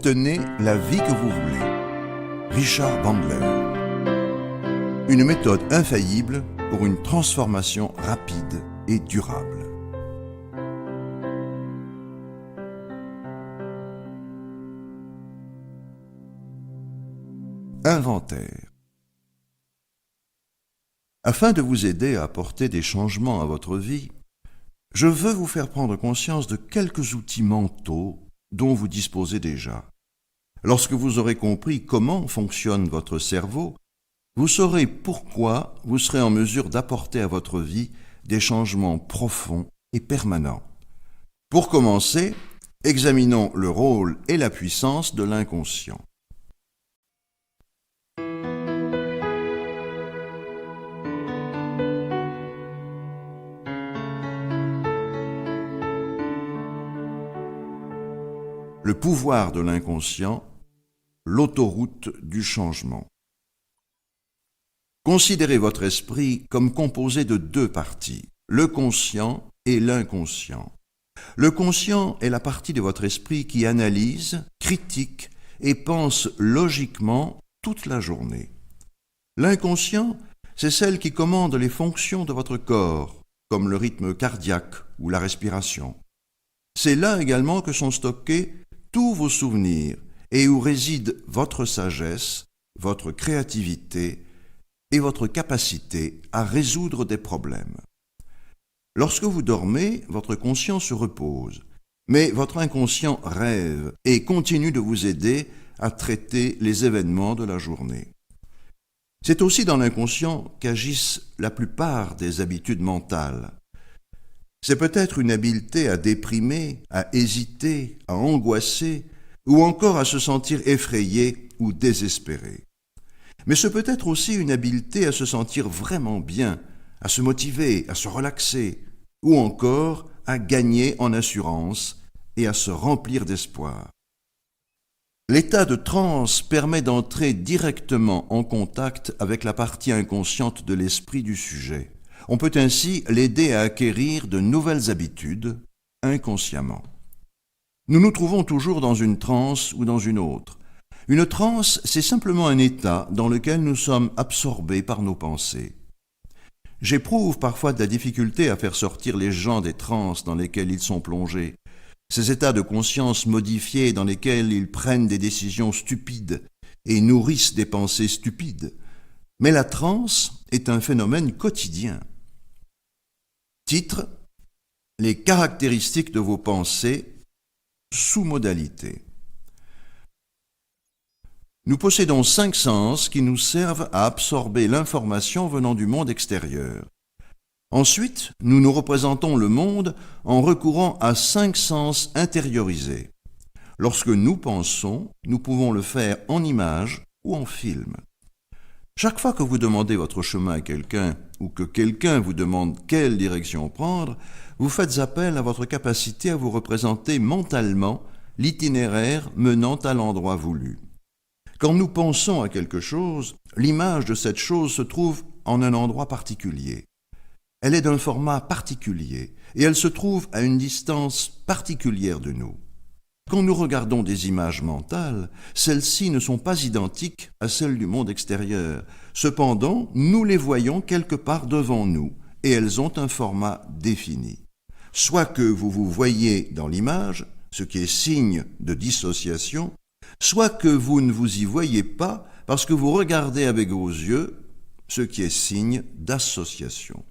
Obtenez la vie que vous voulez. Richard Bandler. Une méthode infaillible pour une transformation rapide et durable. Inventaire. Afin de vous aider à apporter des changements à votre vie, je veux vous faire prendre conscience de quelques outils mentaux dont vous disposez déjà. Lorsque vous aurez compris comment fonctionne votre cerveau, vous saurez pourquoi vous serez en mesure d'apporter à votre vie des changements profonds et permanents. Pour commencer, examinons le rôle et la puissance de l'inconscient. Le pouvoir de l'inconscient, l'autoroute du changement. Considérez votre esprit comme composé de deux parties, le conscient et l'inconscient. Le conscient est la partie de votre esprit qui analyse, critique et pense logiquement toute la journée. L'inconscient, c'est celle qui commande les fonctions de votre corps, comme le rythme cardiaque ou la respiration. C'est là également que sont stockés tous vos souvenirs et où réside votre sagesse, votre créativité et votre capacité à résoudre des problèmes. Lorsque vous dormez, votre conscient se repose, mais votre inconscient rêve et continue de vous aider à traiter les événements de la journée. C'est aussi dans l'inconscient qu'agissent la plupart des habitudes mentales. C'est peut-être une habileté à déprimer, à hésiter, à angoisser, ou encore à se sentir effrayé ou désespéré. Mais c'est peut-être aussi une habileté à se sentir vraiment bien, à se motiver, à se relaxer, ou encore à gagner en assurance et à se remplir d'espoir. L'état de transe permet d'entrer directement en contact avec la partie inconsciente de l'esprit du sujet. On peut ainsi l'aider à acquérir de nouvelles habitudes inconsciemment. Nous nous trouvons toujours dans une transe ou dans une autre. Une transe, c'est simplement un état dans lequel nous sommes absorbés par nos pensées. J'éprouve parfois de la difficulté à faire sortir les gens des transes dans lesquelles ils sont plongés, ces états de conscience modifiés dans lesquels ils prennent des décisions stupides et nourrissent des pensées stupides. Mais la transe est un phénomène quotidien. Titre : Les caractéristiques de vos pensées, sous-modalités. Nous possédons 5 sens qui nous servent à absorber l'information venant du monde extérieur. Ensuite, nous nous représentons le monde en recourant à 5 sens intériorisés. Lorsque nous pensons, nous pouvons le faire en images ou en film. Chaque fois que vous demandez votre chemin à quelqu'un ou que quelqu'un vous demande quelle direction prendre, vous faites appel à votre capacité à vous représenter mentalement l'itinéraire menant à l'endroit voulu. Quand nous pensons à quelque chose, l'image de cette chose se trouve en un endroit particulier. Elle est d'un format particulier et elle se trouve à une distance particulière de nous. Quand nous regardons des images mentales, celles-ci ne sont pas identiques à celles du monde extérieur. Cependant, nous les voyons quelque part devant nous et elles ont un format défini. Soit que vous vous voyez dans l'image, ce qui est signe de dissociation, soit que vous ne vous y voyez pas parce que vous regardez avec vos yeux, ce qui est signe d'association.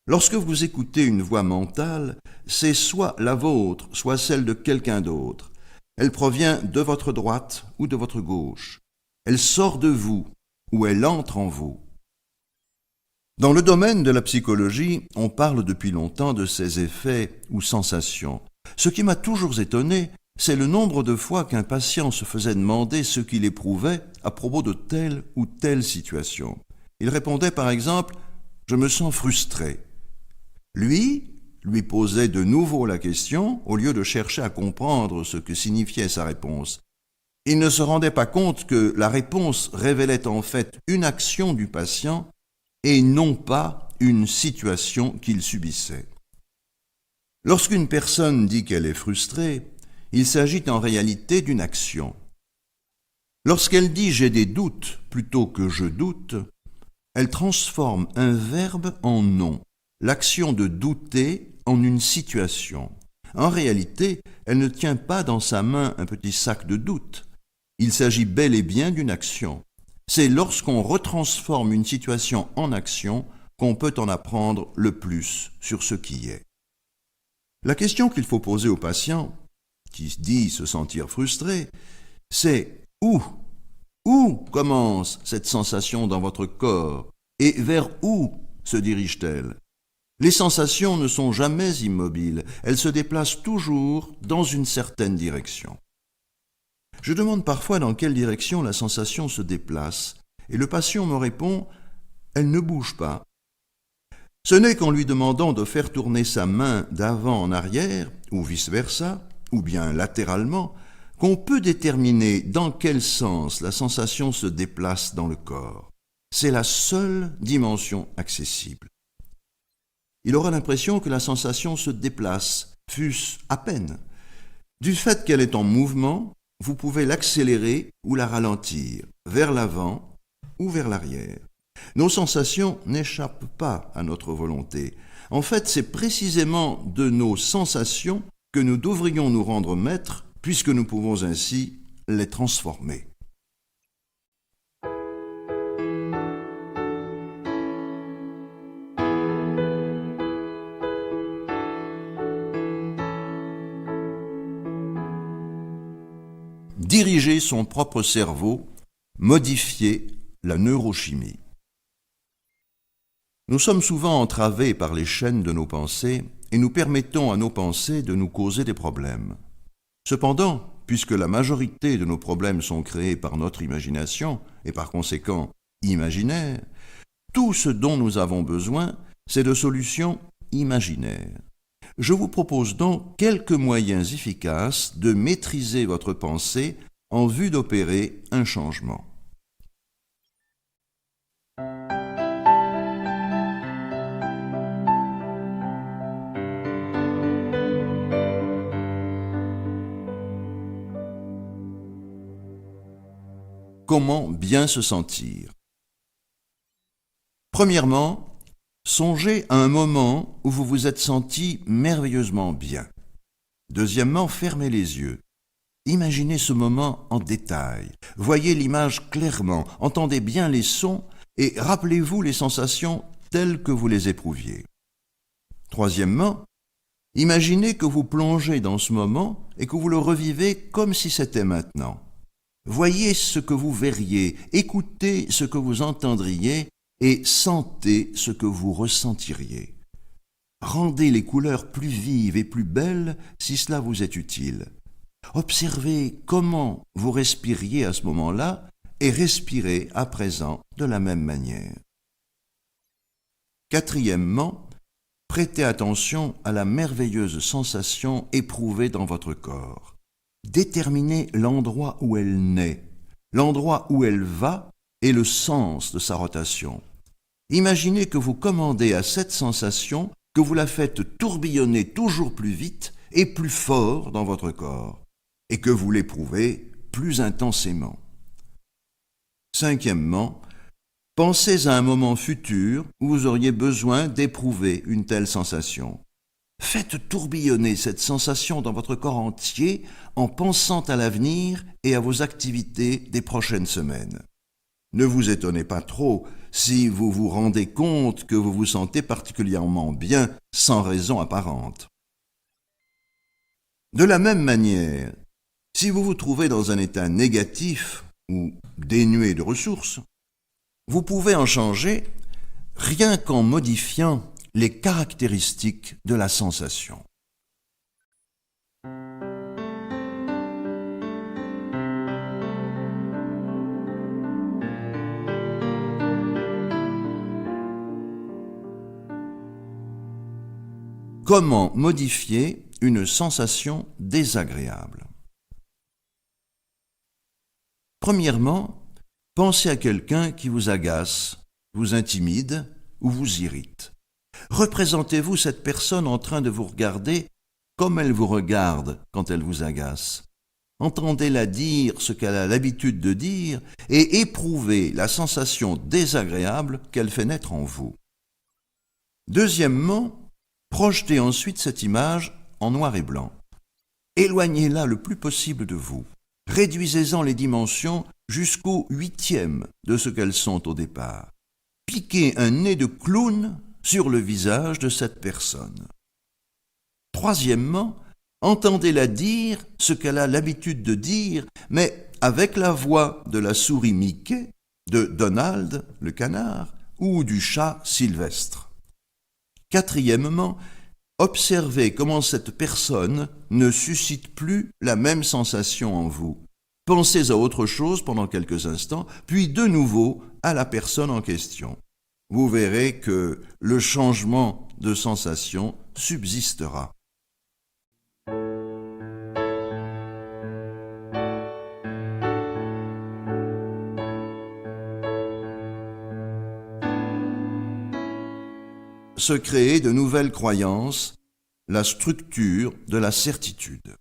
Lorsque vous écoutez une voix mentale, c'est soit la vôtre, soit celle de quelqu'un d'autre. Elle provient de votre droite ou de votre gauche. Elle sort de vous ou elle entre en vous. Dans le domaine de la psychologie, on parle depuis longtemps de ces effets ou sensations. Ce qui m'a toujours étonné, c'est le nombre de fois qu'un patient se faisait demander ce qu'il éprouvait à propos de telle ou telle situation. Il répondait par exemple « Je me sens frustré ». Lui posait de nouveau la question au lieu de chercher à comprendre ce que signifiait sa réponse. Il ne se rendait pas compte que la réponse révélait en fait une action du patient et non pas une situation qu'il subissait. Lorsqu'une personne dit qu'elle est frustrée, Il s'agit en réalité d'une action. Lorsqu'elle dit « j'ai des doutes » plutôt que « je doute », elle transforme un verbe en nom, l'action de douter en une situation. En réalité, elle ne tient pas dans sa main un petit sac de doute. Il s'agit bel et bien d'une action. C'est lorsqu'on retransforme une situation en action qu'on peut en apprendre le plus sur ce qui est. La question qu'il faut poser au patient, qui dit se sentir frustré, c'est où commence cette sensation dans votre corps et vers où se dirige-t-elle? Les sensations ne sont jamais immobiles, elles se déplacent toujours dans une certaine direction. Je demande parfois dans quelle direction la sensation se déplace, et le patient me répond « elle ne bouge pas ». Ce n'est qu'en lui demandant de faire tourner sa main d'avant en arrière, ou vice-versa, ou bien latéralement, qu'on peut déterminer dans quel sens la sensation se déplace dans le corps. C'est la seule dimension accessible. Il aura l'impression que la sensation se déplace, fût-ce à peine. Du fait qu'elle est en mouvement, vous pouvez l'accélérer ou la ralentir, vers l'avant ou vers l'arrière. Nos sensations n'échappent pas à notre volonté. En fait, c'est précisément de nos sensations que nous devrions nous rendre maîtres, puisque nous pouvons ainsi les transformer. Diriger son propre cerveau, modifier la neurochimie. Nous sommes souvent entravés par les chaînes de nos pensées et nous permettons à nos pensées de nous causer des problèmes. Cependant, puisque la majorité de nos problèmes sont créés par notre imagination et par conséquent imaginaires, tout ce dont nous avons besoin, c'est de solutions imaginaires. Je vous propose donc quelques moyens efficaces de maîtriser votre pensée en vue d'opérer un changement. Comment bien se sentir? Premièrement, songez à un moment où vous vous êtes senti merveilleusement bien. Deuxièmement, fermez les yeux. Imaginez ce moment en détail. Voyez l'image clairement, entendez bien les sons et rappelez-vous les sensations telles que vous les éprouviez. Troisièmement, imaginez que vous plongez dans ce moment et que vous le revivez comme si c'était maintenant. Voyez ce que vous verriez, écoutez ce que vous entendriez et sentez ce que vous ressentiriez. Rendez les couleurs plus vives et plus belles si cela vous est utile. Observez comment vous respiriez à ce moment-là et respirez à présent de la même manière. Quatrièmement, prêtez attention à la merveilleuse sensation éprouvée dans votre corps. Déterminez l'endroit où elle naît, l'endroit où elle va et le sens de sa rotation. Imaginez que vous commandez à cette sensation, que vous la faites tourbillonner toujours plus vite et plus fort dans votre corps, et que vous l'éprouvez plus intensément. Cinquièmement, pensez à un moment futur où vous auriez besoin d'éprouver une telle sensation. Faites tourbillonner cette sensation dans votre corps entier en pensant à l'avenir et à vos activités des prochaines semaines. Ne vous étonnez pas trop si vous vous rendez compte que vous vous sentez particulièrement bien sans raison apparente. De la même manière, si vous vous trouvez dans un état négatif ou dénué de ressources, vous pouvez en changer rien qu'en modifiant les caractéristiques de la sensation. Comment modifier une sensation désagréable? Premièrement, pensez à quelqu'un qui vous agace, vous intimide ou vous irrite. Représentez-vous cette personne en train de vous regarder comme elle vous regarde quand elle vous agace. Entendez-la dire ce qu'elle a l'habitude de dire et éprouvez la sensation désagréable qu'elle fait naître en vous. Deuxièmement, projetez ensuite cette image en noir et blanc. Éloignez-la le plus possible de vous. Réduisez-en les dimensions jusqu'au 8e de ce qu'elles sont au départ. Piquez un nez de clown sur le visage de cette personne. Troisièmement, entendez-la dire ce qu'elle a l'habitude de dire, mais avec la voix de la souris Mickey, de Donald, le canard, ou du chat Sylvestre. Quatrièmement, observez comment cette personne ne suscite plus la même sensation en vous. Pensez à autre chose pendant quelques instants, puis de nouveau à la personne en question. Vous verrez que le changement de sensation subsistera. Se créer de nouvelles croyances, la structure de la certitude.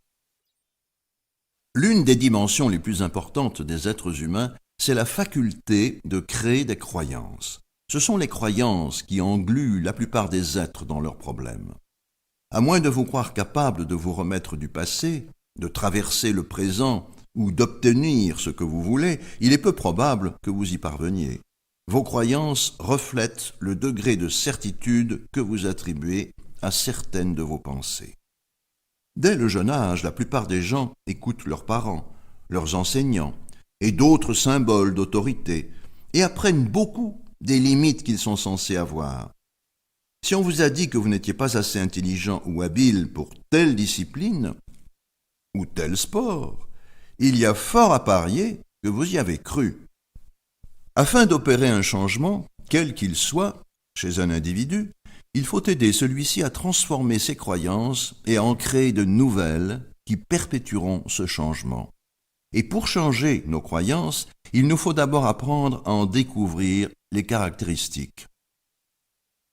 L'une des dimensions les plus importantes des êtres humains, c'est la faculté de créer des croyances. Ce sont les croyances qui engluent la plupart des êtres dans leurs problèmes. À moins de vous croire capable de vous remettre du passé, de traverser le présent ou d'obtenir ce que vous voulez, il est peu probable que vous y parveniez. Vos croyances reflètent le degré de certitude que vous attribuez à certaines de vos pensées. Dès le jeune âge, la plupart des gens écoutent leurs parents, leurs enseignants et d'autres symboles d'autorité et apprennent beaucoup des limites qu'ils sont censés avoir. Si on vous a dit que vous n'étiez pas assez intelligent ou habile pour telle discipline ou tel sport, il y a fort à parier que vous y avez cru. Afin d'opérer un changement, quel qu'il soit, chez un individu, il faut aider celui-ci à transformer ses croyances et à en créer de nouvelles qui perpétueront ce changement. Et pour changer nos croyances, il nous faut d'abord apprendre à en découvrir les caractéristiques.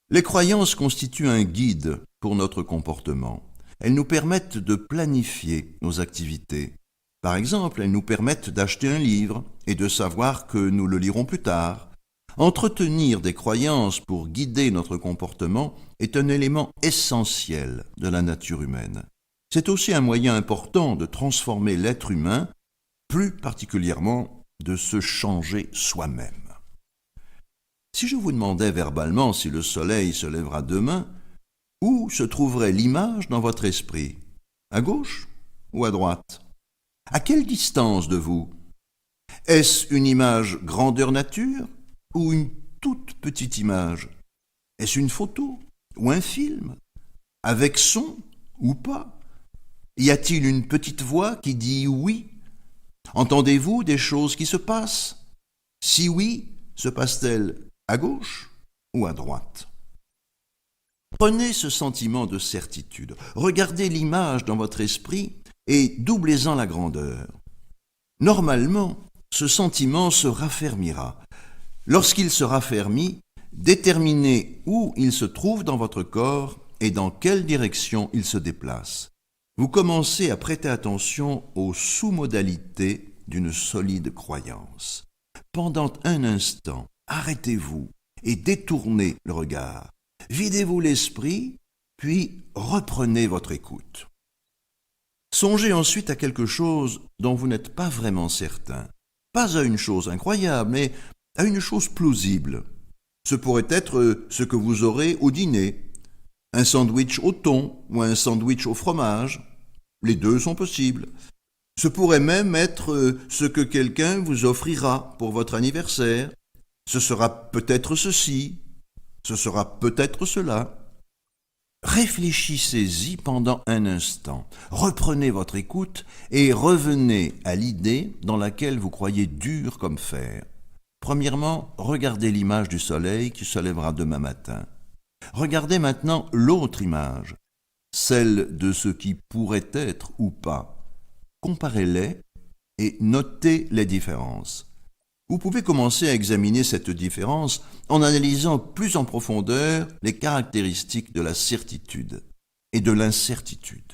Les croyances constituent un guide pour notre comportement. Elles nous permettent de planifier nos activités. Par exemple, elles nous permettent d'acheter un livre et de savoir que nous le lirons plus tard. Entretenir des croyances pour guider notre comportement est un élément essentiel de la nature humaine. C'est aussi un moyen important de transformer l'être humain, plus particulièrement de se changer soi-même. Si je vous demandais verbalement si le soleil se lèvera demain, où se trouverait l'image dans votre esprit? À gauche ou à droite? À quelle distance de vous? Est-ce une image grandeur nature ou une toute petite image? Est-ce une photo ou un film? Avec son ou pas? Y a-t-il une petite voix qui dit oui? Entendez-vous des choses qui se passent? Si oui, se passe-t-elle à gauche ou à droite? Prenez ce sentiment de certitude, regardez l'image dans votre esprit et doublez-en la grandeur. Normalement, ce sentiment se raffermira. Lorsqu'il se raffermit, déterminez où il se trouve dans votre corps et dans quelle direction il se déplace. Vous commencez à prêter attention aux sous-modalités d'une solide croyance. Pendant un instant, arrêtez-vous et détournez le regard. Videz-vous l'esprit, puis reprenez votre écoute. Songez ensuite à quelque chose dont vous n'êtes pas vraiment certain. Pas à une chose incroyable, mais à une chose plausible. Ce pourrait être ce que vous aurez au dîner. Un sandwich au thon ou un sandwich au fromage. Les deux sont possibles. Ce pourrait même être ce que quelqu'un vous offrira pour votre anniversaire. Ce sera peut-être ceci, ce sera peut-être cela. Réfléchissez-y pendant un instant, reprenez votre écoute et revenez à l'idée dans laquelle vous croyez dur comme fer. Premièrement, regardez l'image du soleil qui se lèvera demain matin. Regardez maintenant l'autre image, celle de ce qui pourrait être ou pas. Comparez-les et notez les différences. Vous pouvez commencer à examiner cette différence en analysant plus en profondeur les caractéristiques de la certitude et de l'incertitude.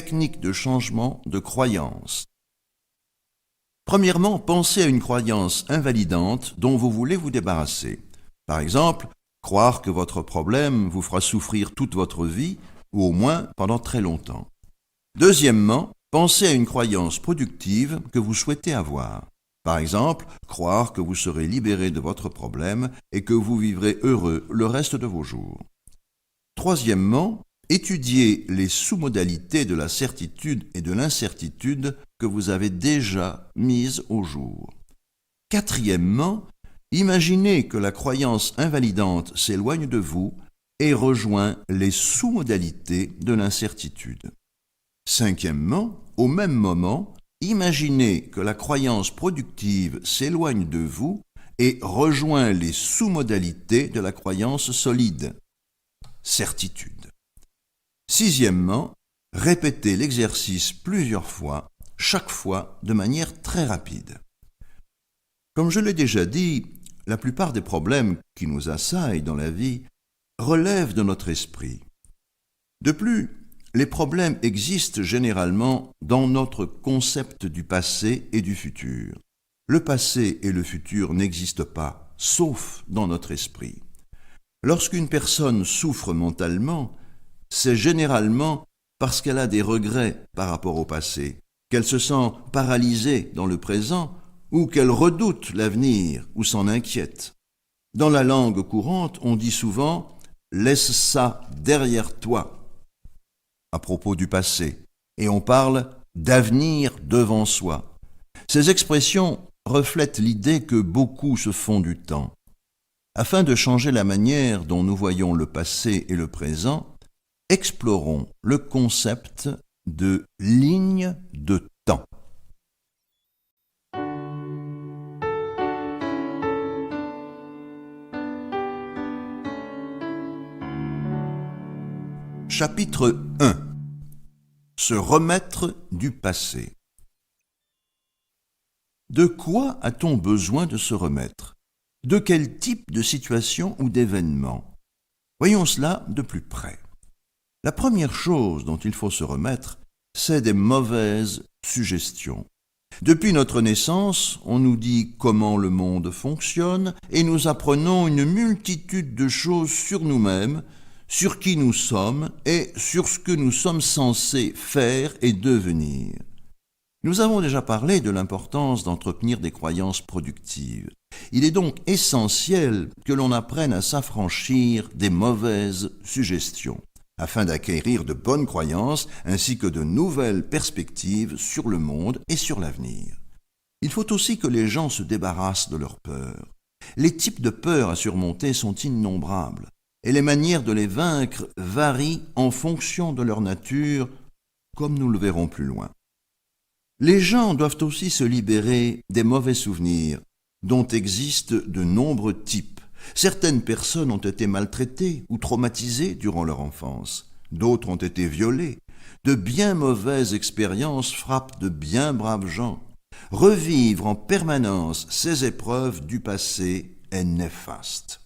techniques de changement de croyance. Premièrement, pensez à une croyance invalidante dont vous voulez vous débarrasser. Par exemple, croire que votre problème vous fera souffrir toute votre vie, ou au moins pendant très longtemps. Deuxièmement, pensez à une croyance productive que vous souhaitez avoir. Par exemple, croire que vous serez libéré de votre problème et que vous vivrez heureux le reste de vos jours. Troisièmement, étudiez les sous-modalités de la certitude et de l'incertitude que vous avez déjà mises au jour. Quatrièmement, imaginez que la croyance invalidante s'éloigne de vous et rejoint les sous-modalités de l'incertitude. Cinquièmement, au même moment, imaginez que la croyance productive s'éloigne de vous et rejoint les sous-modalités de la croyance solide, certitude. Sixièmement, répétez l'exercice plusieurs fois, chaque fois de manière très rapide. Comme je l'ai déjà dit, la plupart des problèmes qui nous assaillent dans la vie relèvent de notre esprit. De plus, les problèmes existent généralement dans notre concept du passé et du futur. Le passé et le futur n'existent pas, sauf dans notre esprit. Lorsqu'une personne souffre mentalement, c'est généralement parce qu'elle a des regrets par rapport au passé, qu'elle se sent paralysée dans le présent ou qu'elle redoute l'avenir ou s'en inquiète. Dans la langue courante, on dit souvent « laisse ça derrière toi » à propos du passé, et on parle d'avenir devant soi. Ces expressions reflètent l'idée que beaucoup se font du temps. Afin de changer la manière dont nous voyons le passé et le présent, explorons le concept de ligne de temps. Chapitre 1. Se remettre du passé. De quoi a-t-on besoin de se remettre? De quel type de situation ou d'événement? Voyons cela de plus près. La première chose dont il faut se remettre, c'est des mauvaises suggestions. Depuis notre naissance, on nous dit comment le monde fonctionne et nous apprenons une multitude de choses sur nous-mêmes, sur qui nous sommes et sur ce que nous sommes censés faire et devenir. Nous avons déjà parlé de l'importance d'entretenir des croyances productives. Il est donc essentiel que l'on apprenne à s'affranchir des mauvaises suggestions, afin d'acquérir de bonnes croyances ainsi que de nouvelles perspectives sur le monde et sur l'avenir. Il faut aussi que les gens se débarrassent de leurs peurs. Les types de peurs à surmonter sont innombrables, et les manières de les vaincre varient en fonction de leur nature, comme nous le verrons plus loin. Les gens doivent aussi se libérer des mauvais souvenirs, dont existent de nombreux types. Certaines personnes ont été maltraitées ou traumatisées durant leur enfance. D'autres ont été violées. De bien mauvaises expériences frappent de bien braves gens. Revivre en permanence ces épreuves du passé est néfaste.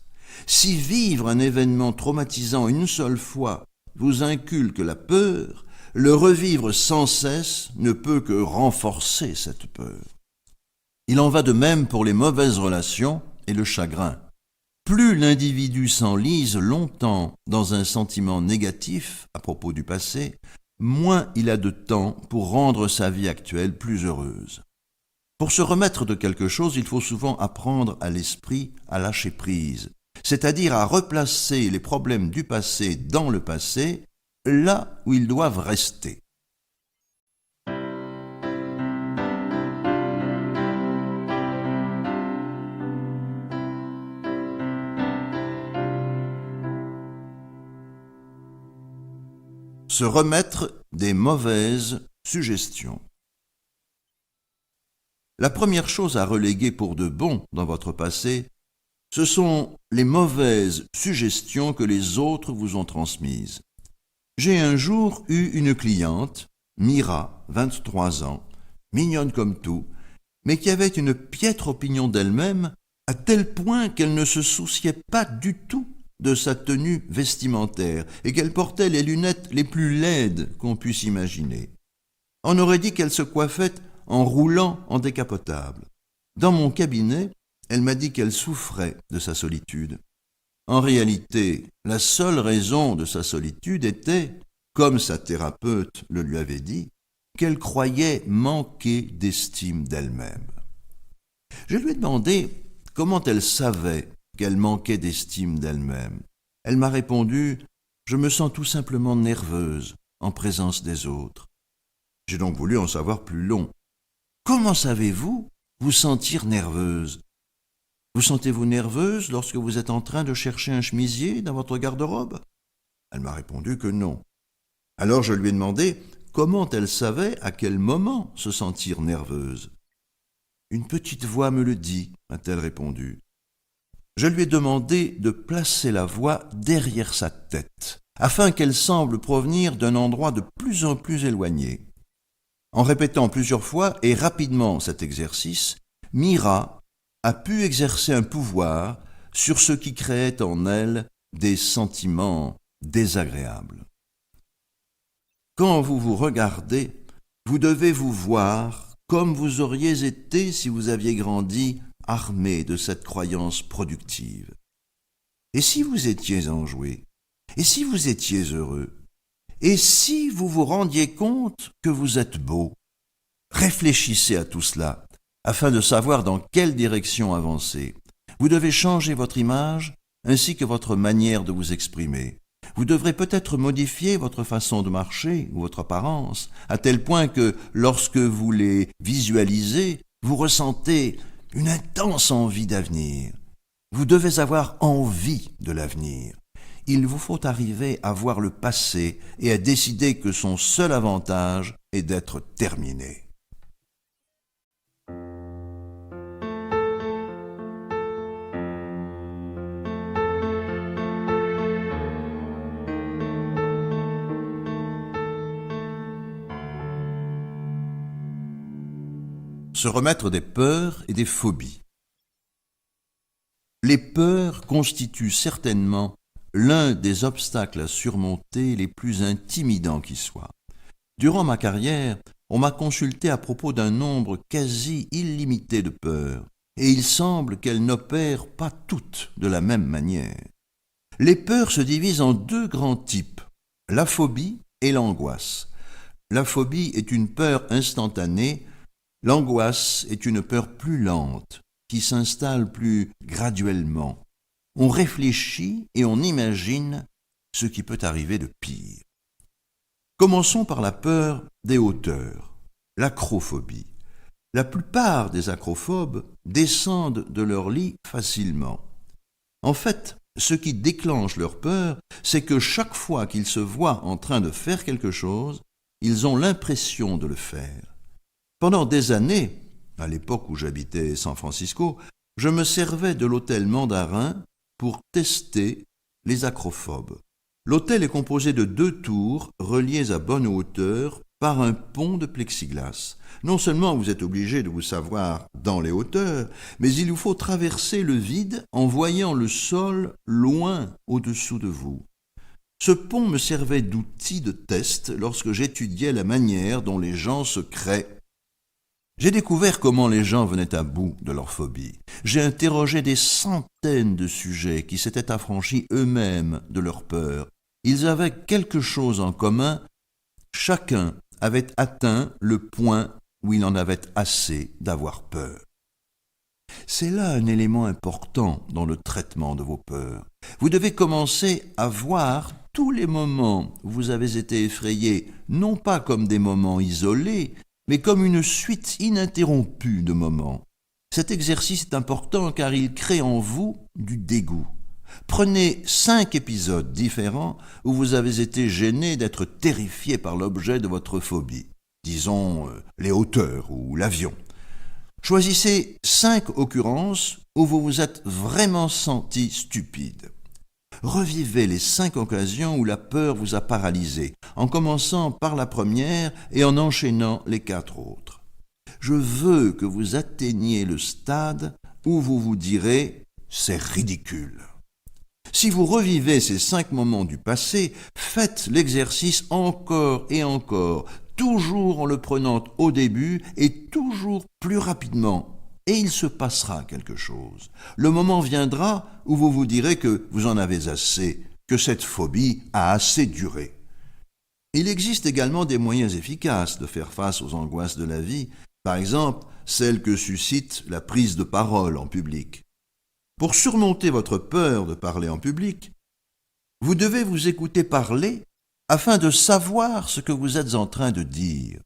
Si vivre un événement traumatisant une seule fois vous inculque la peur, le revivre sans cesse ne peut que renforcer cette peur. Il en va de même pour les mauvaises relations et le chagrin. Plus l'individu s'enlise longtemps dans un sentiment négatif à propos du passé, moins il a de temps pour rendre sa vie actuelle plus heureuse. Pour se remettre de quelque chose, il faut souvent apprendre à l'esprit à lâcher prise, c'est-à-dire à replacer les problèmes du passé dans le passé, là où ils doivent rester. Se remettre des mauvaises suggestions. La première chose à reléguer pour de bon dans votre passé, ce sont les mauvaises suggestions que les autres vous ont transmises. J'ai un jour eu une cliente, Mira, 23 ans, mignonne comme tout, mais qui avait une piètre opinion d'elle-même, à tel point qu'elle ne se souciait pas du tout de sa tenue vestimentaire et qu'elle portait les lunettes les plus laides qu'on puisse imaginer. On aurait dit qu'elle se coiffait en roulant en décapotable. Dans mon cabinet, elle m'a dit qu'elle souffrait de sa solitude. En réalité, la seule raison de sa solitude était, comme sa thérapeute le lui avait dit, qu'elle croyait manquer d'estime d'elle-même. Je lui ai demandé comment elle savait qu'elle manquait d'estime d'elle-même. Elle m'a répondu « Je me sens tout simplement nerveuse en présence des autres ». J'ai donc voulu en savoir plus long. « Comment savez-vous vous sentir nerveuse ? Vous sentez-vous nerveuse lorsque vous êtes en train de chercher un chemisier dans votre garde-robe ?» Elle m'a répondu que non. Alors je lui ai demandé comment elle savait à quel moment se sentir nerveuse. « Une petite voix me le dit, a-t-elle répondu. Je lui ai demandé de placer la voix derrière sa tête, afin qu'elle semble provenir d'un endroit de plus en plus éloigné. En répétant plusieurs fois et rapidement cet exercice, Mira a pu exercer un pouvoir sur ce qui créait en elle des sentiments désagréables. Quand vous vous regardez, vous devez vous voir comme vous auriez été si vous aviez grandi armé de cette croyance productive. Et si vous étiez enjoué? Et si vous étiez heureux? Et si vous vous rendiez compte que vous êtes beau? Réfléchissez à tout cela, afin de savoir dans quelle direction avancer. Vous devez changer votre image, ainsi que votre manière de vous exprimer. Vous devrez peut-être modifier votre façon de marcher ou votre apparence, à tel point que, lorsque vous les visualisez, vous ressentez une intense envie d'avenir. Vous devez avoir envie de l'avenir. Il vous faut arriver à voir le passé et à décider que son seul avantage est d'être terminé. Se remettre des peurs et des phobies. Les peurs constituent certainement l'un des obstacles à surmonter les plus intimidants qui soient. Durant ma carrière, on m'a consulté à propos d'un nombre quasi illimité de peurs, et il semble qu'elles n'opèrent pas toutes de la même manière. Les peurs se divisent en deux grands types, la phobie et l'angoisse. La phobie est une peur instantanée. L'angoisse est une peur plus lente, qui s'installe plus graduellement. On réfléchit et on imagine ce qui peut arriver de pire. Commençons par la peur des hauteurs, l'acrophobie. La plupart des acrophobes descendent de leur lit facilement. En fait, ce qui déclenche leur peur, c'est que chaque fois qu'ils se voient en train de faire quelque chose, ils ont l'impression de le faire. Pendant des années, à l'époque où j'habitais San Francisco, je me servais de l'hôtel Mandarin pour tester les acrophobes. L'hôtel est composé de 2 tours reliées à bonne hauteur par un pont de plexiglas. Non seulement vous êtes obligé de vous savoir dans les hauteurs, mais il vous faut traverser le vide en voyant le sol loin au-dessous de vous. Ce pont me servait d'outil de test lorsque j'étudiais la manière dont les gens se créent. J'ai découvert comment les gens venaient à bout de leur phobie. J'ai interrogé des centaines de sujets qui s'étaient affranchis eux-mêmes de leur peur. Ils avaient quelque chose en commun. Chacun avait atteint le point où il en avait assez d'avoir peur. C'est là un élément important dans le traitement de vos peurs. Vous devez commencer à voir tous les moments où vous avez été effrayé, non pas comme des moments isolés, mais comme une suite ininterrompue de moments. Cet exercice est important car il crée en vous du dégoût. Prenez 5 épisodes différents où vous avez été gêné d'être terrifié par l'objet de votre phobie, disons les hauteurs ou l'avion. Choisissez 5 occurrences où vous vous êtes vraiment senti stupide. Revivez les 5 occasions où la peur vous a paralysé, en commençant par la première et en enchaînant les 4 autres. Je veux que vous atteigniez le stade où vous vous direz « c'est ridicule ». Si vous revivez ces 5 moments du passé, faites l'exercice encore et encore, toujours en le prenant au début et toujours plus rapidement. Et il se passera quelque chose. Le moment viendra où vous vous direz que vous en avez assez, que cette phobie a assez duré. Il existe également des moyens efficaces de faire face aux angoisses de la vie, par exemple celles que suscite la prise de parole en public. Pour surmonter votre peur de parler en public, vous devez vous écouter parler afin de savoir ce que vous êtes en train de dire.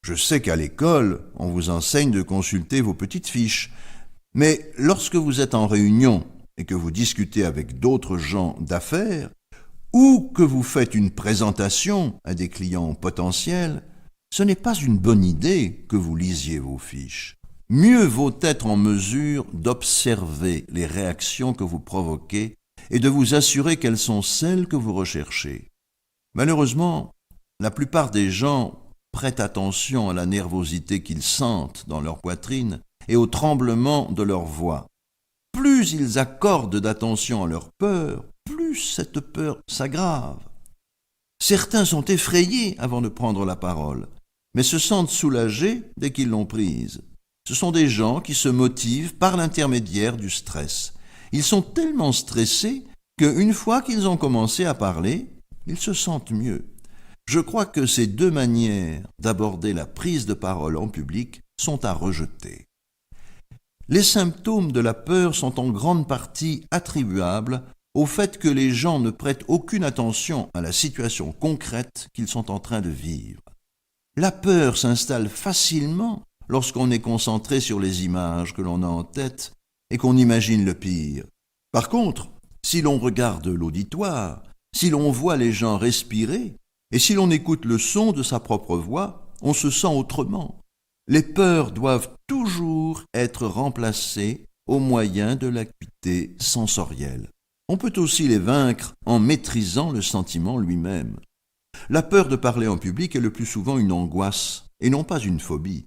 Je sais qu'à l'école, on vous enseigne de consulter vos petites fiches, mais lorsque vous êtes en réunion et que vous discutez avec d'autres gens d'affaires, ou que vous faites une présentation à des clients potentiels, ce n'est pas une bonne idée que vous lisiez vos fiches. Mieux vaut être en mesure d'observer les réactions que vous provoquez et de vous assurer qu'elles sont celles que vous recherchez. Malheureusement, la plupart des gens prêtent attention à la nervosité qu'ils sentent dans leur poitrine et au tremblement de leur voix. Plus ils accordent d'attention à leur peur, plus cette peur s'aggrave. Certains sont effrayés avant de prendre la parole, mais se sentent soulagés dès qu'ils l'ont prise. Ce sont des gens qui se motivent par l'intermédiaire du stress. Ils sont tellement stressés qu'une fois qu'ils ont commencé à parler, ils se sentent mieux. Je crois que ces 2 manières d'aborder la prise de parole en public sont à rejeter. Les symptômes de la peur sont en grande partie attribuables au fait que les gens ne prêtent aucune attention à la situation concrète qu'ils sont en train de vivre. La peur s'installe facilement lorsqu'on est concentré sur les images que l'on a en tête et qu'on imagine le pire. Par contre, si l'on regarde l'auditoire, si l'on voit les gens respirer, et si l'on écoute le son de sa propre voix, on se sent autrement. Les peurs doivent toujours être remplacées au moyen de l'acuité sensorielle. On peut aussi les vaincre en maîtrisant le sentiment lui-même. La peur de parler en public est le plus souvent une angoisse, et non pas une phobie.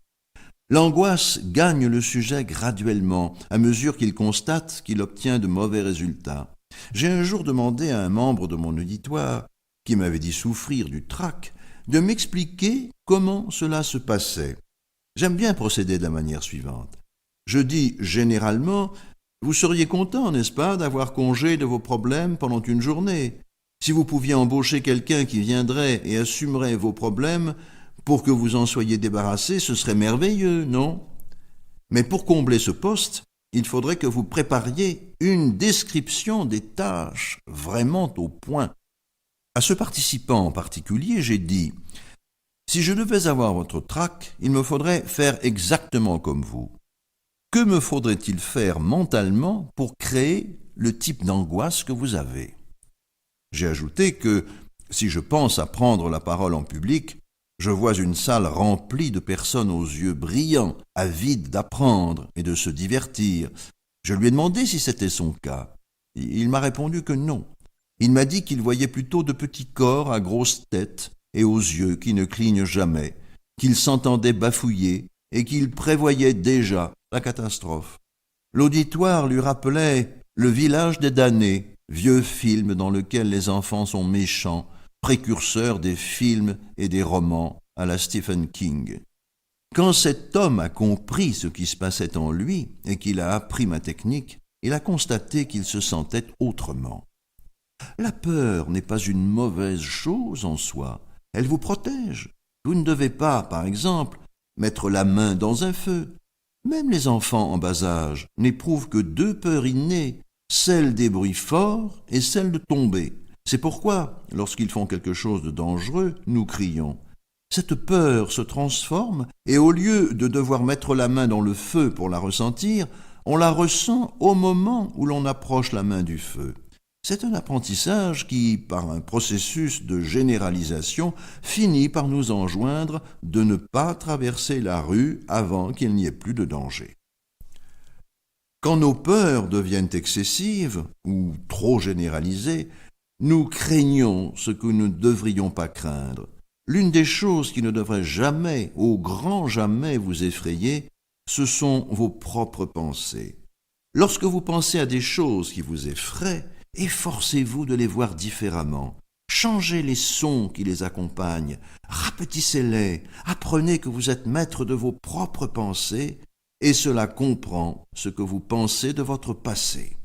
L'angoisse gagne le sujet graduellement, à mesure qu'il constate qu'il obtient de mauvais résultats. J'ai un jour demandé à un membre de mon auditoire, qui m'avait dit souffrir du trac, de m'expliquer comment cela se passait. J'aime bien procéder de la manière suivante. Je dis généralement, vous seriez content, n'est-ce pas, d'avoir congé de vos problèmes pendant une journée. Si vous pouviez embaucher quelqu'un qui viendrait et assumerait vos problèmes pour que vous en soyez débarrassé, ce serait merveilleux, non? Mais pour combler ce poste, il faudrait que vous prépariez une description des tâches vraiment au point. À ce participant en particulier, j'ai dit « Si je devais avoir votre trac, il me faudrait faire exactement comme vous. Que me faudrait-il faire mentalement pour créer le type d'angoisse que vous avez ?» J'ai ajouté que si je pense à prendre la parole en public, je vois une salle remplie de personnes aux yeux brillants, avides d'apprendre et de se divertir. Je lui ai demandé si c'était son cas. Il m'a répondu que non. Il m'a dit qu'il voyait plutôt de petits corps à grosse tête et aux yeux qui ne clignent jamais, qu'il s'entendait bafouiller et qu'il prévoyait déjà la catastrophe. L'auditoire lui rappelait Le village des damnés, vieux film dans lequel les enfants sont méchants, précurseur des films et des romans à la Stephen King. Quand cet homme a compris ce qui se passait en lui et qu'il a appris ma technique, il a constaté qu'il se sentait autrement. La peur n'est pas une mauvaise chose en soi, elle vous protège. Vous ne devez pas, par exemple, mettre la main dans un feu. Même les enfants en bas âge n'éprouvent que 2 peurs innées, celle des bruits forts et celle de tomber. C'est pourquoi, lorsqu'ils font quelque chose de dangereux, nous crions. Cette peur se transforme et au lieu de devoir mettre la main dans le feu pour la ressentir, on la ressent au moment où l'on approche la main du feu. C'est un apprentissage qui, par un processus de généralisation, finit par nous enjoindre de ne pas traverser la rue avant qu'il n'y ait plus de danger. Quand nos peurs deviennent excessives ou trop généralisées, nous craignons ce que nous ne devrions pas craindre. L'une des choses qui ne devrait jamais, au grand jamais, vous effrayer, ce sont vos propres pensées. Lorsque vous pensez à des choses qui vous effraient, efforcez-vous de les voir différemment. Changez les sons qui les accompagnent, rapetissez-les, apprenez que vous êtes maître de vos propres pensées, et cela comprend ce que vous pensez de votre passé.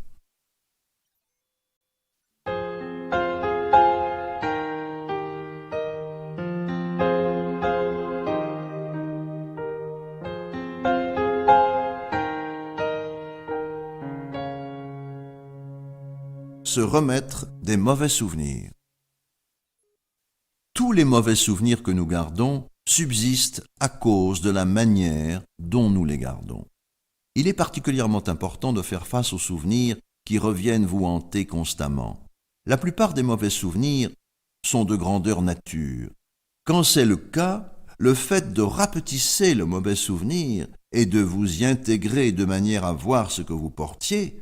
Se remettre des mauvais souvenirs. Tous les mauvais souvenirs que nous gardons subsistent à cause de la manière dont nous les gardons. Il est particulièrement important de faire face aux souvenirs qui reviennent vous hanter constamment. La plupart des mauvais souvenirs sont de grandeur nature. Quand c'est le cas, le fait de rapetisser le mauvais souvenir et de vous y intégrer de manière à voir ce que vous portiez,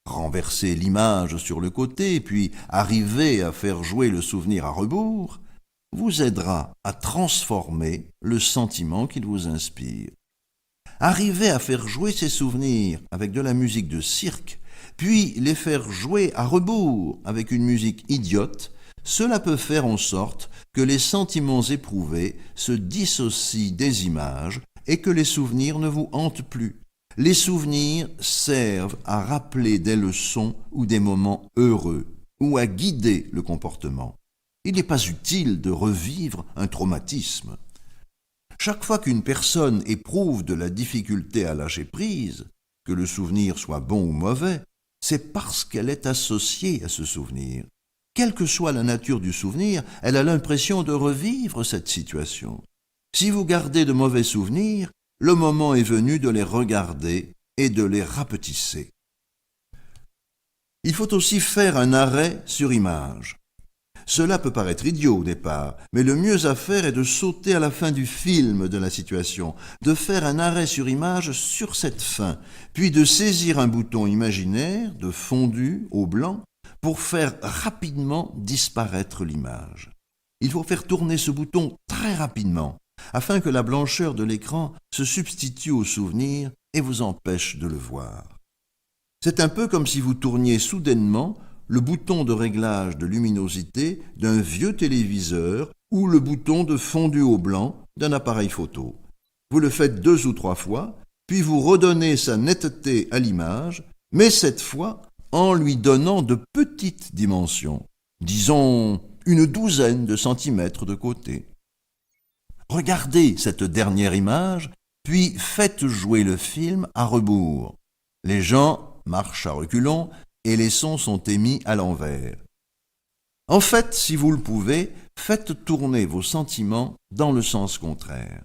renverser l'image sur le côté, puis arriver à faire jouer le souvenir à rebours, vous aidera à transformer le sentiment qu'il vous inspire. Arriver à faire jouer ces souvenirs avec de la musique de cirque, puis les faire jouer à rebours avec une musique idiote, cela peut faire en sorte que les sentiments éprouvés se dissocient des images et que les souvenirs ne vous hantent plus. Les souvenirs servent à rappeler des leçons ou des moments heureux, ou à guider le comportement. Il n'est pas utile de revivre un traumatisme. Chaque fois qu'une personne éprouve de la difficulté à lâcher prise, que le souvenir soit bon ou mauvais, c'est parce qu'elle est associée à ce souvenir. Quelle que soit la nature du souvenir, elle a l'impression de revivre cette situation. Si vous gardez de mauvais souvenirs, le moment est venu de les regarder et de les rapetisser. Il faut aussi faire un arrêt sur image. Cela peut paraître idiot au départ, mais le mieux à faire est de sauter à la fin du film de la situation, de faire un arrêt sur image sur cette fin, puis de saisir un bouton imaginaire de fondu au blanc pour faire rapidement disparaître l'image. Il faut faire tourner ce bouton très rapidement, afin que la blancheur de l'écran se substitue au souvenir et vous empêche de le voir. C'est un peu comme si vous tourniez soudainement le bouton de réglage de luminosité d'un vieux téléviseur ou le bouton de fondu au blanc d'un appareil photo. Vous le faites 2 ou 3 fois, puis vous redonnez sa netteté à l'image, mais cette fois en lui donnant de petites dimensions, disons une douzaine de centimètres de côté. Regardez cette dernière image, puis faites jouer le film à rebours. Les gens marchent à reculons et les sons sont émis à l'envers. En fait, si vous le pouvez, faites tourner vos sentiments dans le sens contraire.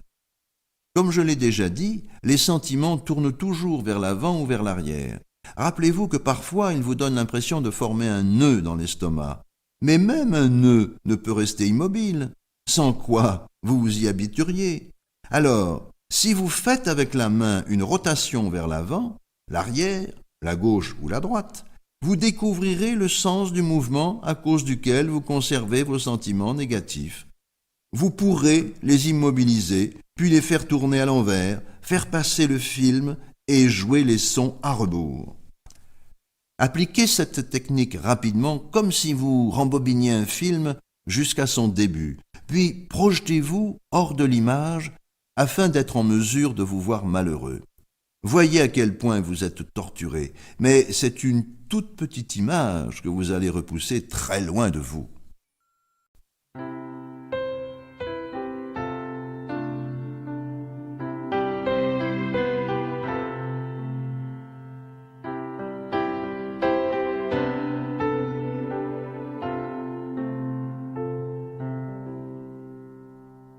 Comme je l'ai déjà dit, les sentiments tournent toujours vers l'avant ou vers l'arrière. Rappelez-vous que parfois ils vous donnent l'impression de former un nœud dans l'estomac. Mais même un nœud ne peut rester immobile, sans quoi vous vous y habitueriez. Alors, si vous faites avec la main une rotation vers l'avant, l'arrière, la gauche ou la droite, vous découvrirez le sens du mouvement à cause duquel vous conservez vos sentiments négatifs. Vous pourrez les immobiliser, puis les faire tourner à l'envers, faire passer le film et jouer les sons à rebours. Appliquez cette technique rapidement comme si vous rembobiniez un film jusqu'à son début, puis projetez-vous hors de l'image afin d'être en mesure de vous voir malheureux. Voyez à quel point vous êtes torturé, mais c'est une toute petite image que vous allez repousser très loin de vous.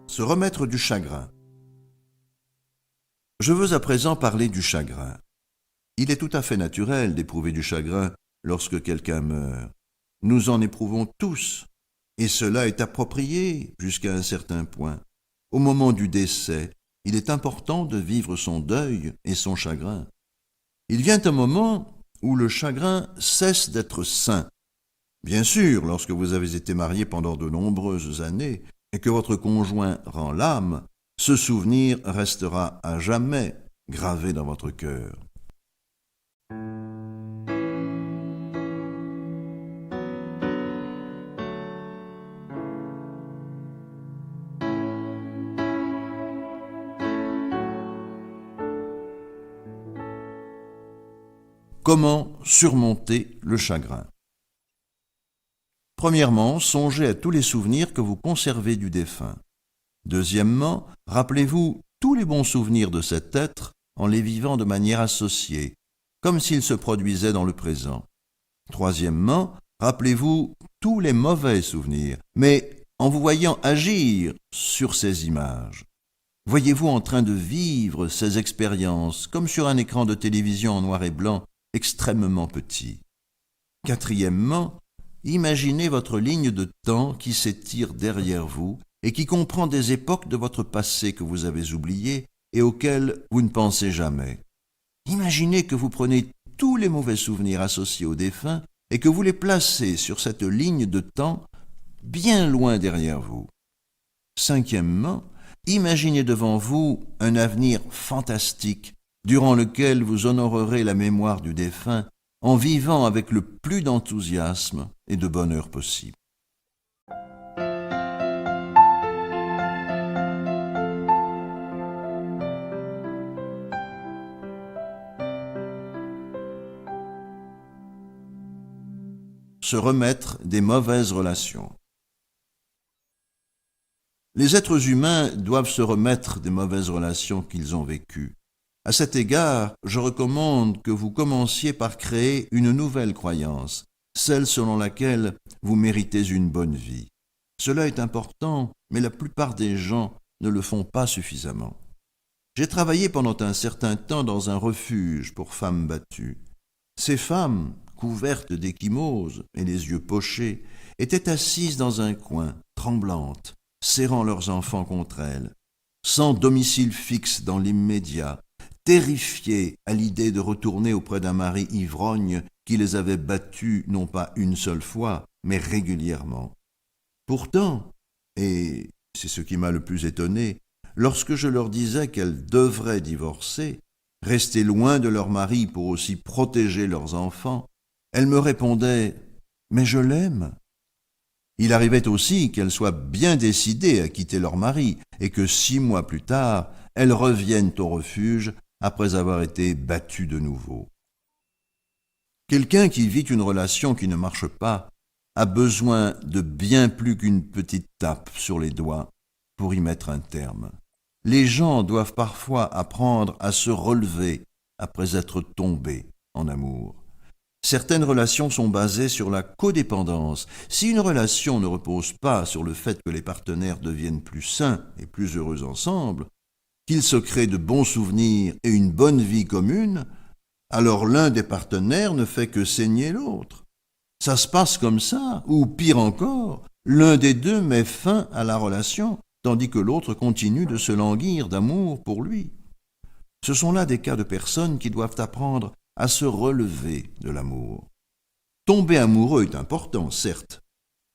Se remettre du chagrin. Je veux à présent parler du chagrin. Il est tout à fait naturel d'éprouver du chagrin lorsque quelqu'un meurt. Nous en éprouvons tous, et cela est approprié jusqu'à un certain point. Au moment du décès, il est important de vivre son deuil et son chagrin. Il vient un moment où le chagrin cesse d'être sain. Bien sûr, lorsque vous avez été marié pendant de nombreuses années, et que votre conjoint rend l'âme, ce souvenir restera à jamais gravé dans votre cœur. Comment surmonter le chagrin? Premièrement, songez à tous les souvenirs que vous conservez du défunt. Deuxièmement, rappelez-vous tous les bons souvenirs de cet être en les vivant de manière associée, comme s'ils se produisaient dans le présent. Troisièmement, rappelez-vous tous les mauvais souvenirs, mais en vous voyant agir sur ces images. Voyez-vous en train de vivre ces expériences comme sur un écran de télévision en noir et blanc extrêmement petit. Quatrièmement, imaginez votre ligne de temps qui s'étire derrière vous et qui comprend des époques de votre passé que vous avez oubliées et auxquelles vous ne pensez jamais. Imaginez que vous prenez tous les mauvais souvenirs associés au défunt et que vous les placez sur cette ligne de temps bien loin derrière vous. Cinquièmement, imaginez devant vous un avenir fantastique durant lequel vous honorerez la mémoire du défunt en vivant avec le plus d'enthousiasme et de bonheur possible. Se remettre des mauvaises relations. Les êtres humains doivent se remettre des mauvaises relations qu'ils ont vécues. À cet égard, je recommande que vous commenciez par créer une nouvelle croyance, celle selon laquelle vous méritez une bonne vie. Cela est important, mais la plupart des gens ne le font pas suffisamment. J'ai travaillé pendant un certain temps dans un refuge pour femmes battues. Ces femmes, couvertes d'ecchymoses et les yeux pochés, étaient assises dans un coin, tremblantes, serrant leurs enfants contre elles, sans domicile fixe dans l'immédiat, terrifiées à l'idée de retourner auprès d'un mari ivrogne qui les avait battues non pas une seule fois, mais régulièrement. Pourtant, et c'est ce qui m'a le plus étonné, lorsque je leur disais qu'elles devraient divorcer, rester loin de leur mari pour aussi protéger leurs enfants, elles me répondaient « Mais je l'aime ». Il arrivait aussi qu'elles soient bien décidées à quitter leur mari et que 6 mois plus tard, elles reviennent au refuge après avoir été battues de nouveau. Quelqu'un qui vit une relation qui ne marche pas a besoin de bien plus qu'une petite tape sur les doigts pour y mettre un terme. Les gens doivent parfois apprendre à se relever après être tombés en amour. Certaines relations sont basées sur la codépendance. Si une relation ne repose pas sur le fait que les partenaires deviennent plus sains et plus heureux ensemble, qu'ils se créent de bons souvenirs et une bonne vie commune, alors l'un des partenaires ne fait que saigner l'autre. Ça se passe comme ça, ou pire encore, l'un des deux met fin à la relation, tandis que l'autre continue de se languir d'amour pour lui. Ce sont là des cas de personnes qui doivent apprendre à se relever de l'amour. Tomber amoureux est important, certes,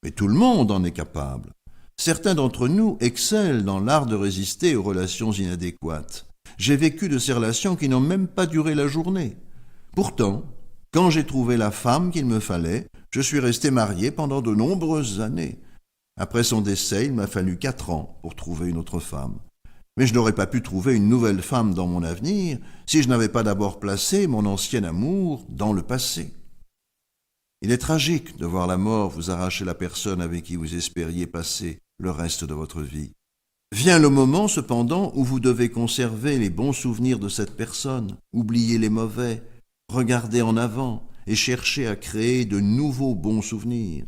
mais tout le monde en est capable. Certains d'entre nous excellent dans l'art de résister aux relations inadéquates. J'ai vécu de ces relations qui n'ont même pas duré la journée. Pourtant, quand j'ai trouvé la femme qu'il me fallait, je suis resté marié pendant de nombreuses années. Après son décès, il m'a fallu 4 ans pour trouver une autre femme. Mais je n'aurais pas pu trouver une nouvelle femme dans mon avenir si je n'avais pas d'abord placé mon ancien amour dans le passé. Il est tragique de voir la mort vous arracher la personne avec qui vous espériez passer le reste de votre vie. Vient le moment, cependant, où vous devez conserver les bons souvenirs de cette personne, oublier les mauvais, regarder en avant et chercher à créer de nouveaux bons souvenirs.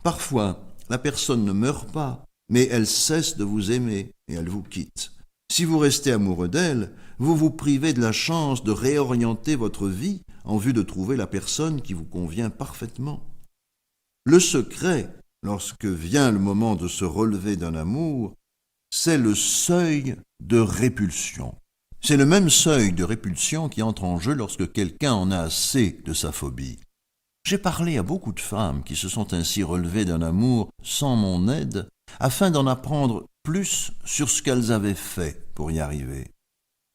Parfois, la personne ne meurt pas, mais elle cesse de vous aimer et elle vous quitte. Si vous restez amoureux d'elle, vous vous privez de la chance de réorienter votre vie en vue de trouver la personne qui vous convient parfaitement. Le secret, lorsque vient le moment de se relever d'un amour, c'est le seuil de répulsion. C'est le même seuil de répulsion qui entre en jeu lorsque quelqu'un en a assez de sa phobie. J'ai parlé à beaucoup de femmes qui se sont ainsi relevées d'un amour sans mon aide, afin d'en apprendre plus sur ce qu'elles avaient fait pour y arriver.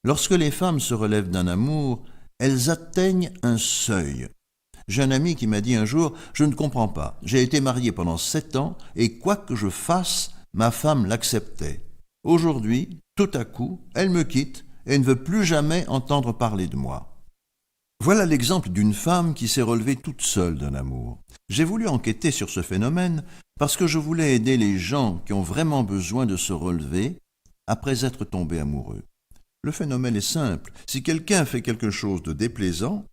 Lorsque les femmes se relèvent d'un amour, elles atteignent un seuil. J'ai un ami qui m'a dit un jour « Je ne comprends pas, j'ai été marié pendant 7 ans et quoi que je fasse, ma femme l'acceptait. Aujourd'hui, tout à coup, elle me quitte et ne veut plus jamais entendre parler de moi. » Voilà l'exemple d'une femme qui s'est relevée toute seule d'un amour. J'ai voulu enquêter sur ce phénomène parce que je voulais aider les gens qui ont vraiment besoin de se relever après être tombés amoureux. Le phénomène est simple. Si quelqu'un fait quelque chose de déplaisant,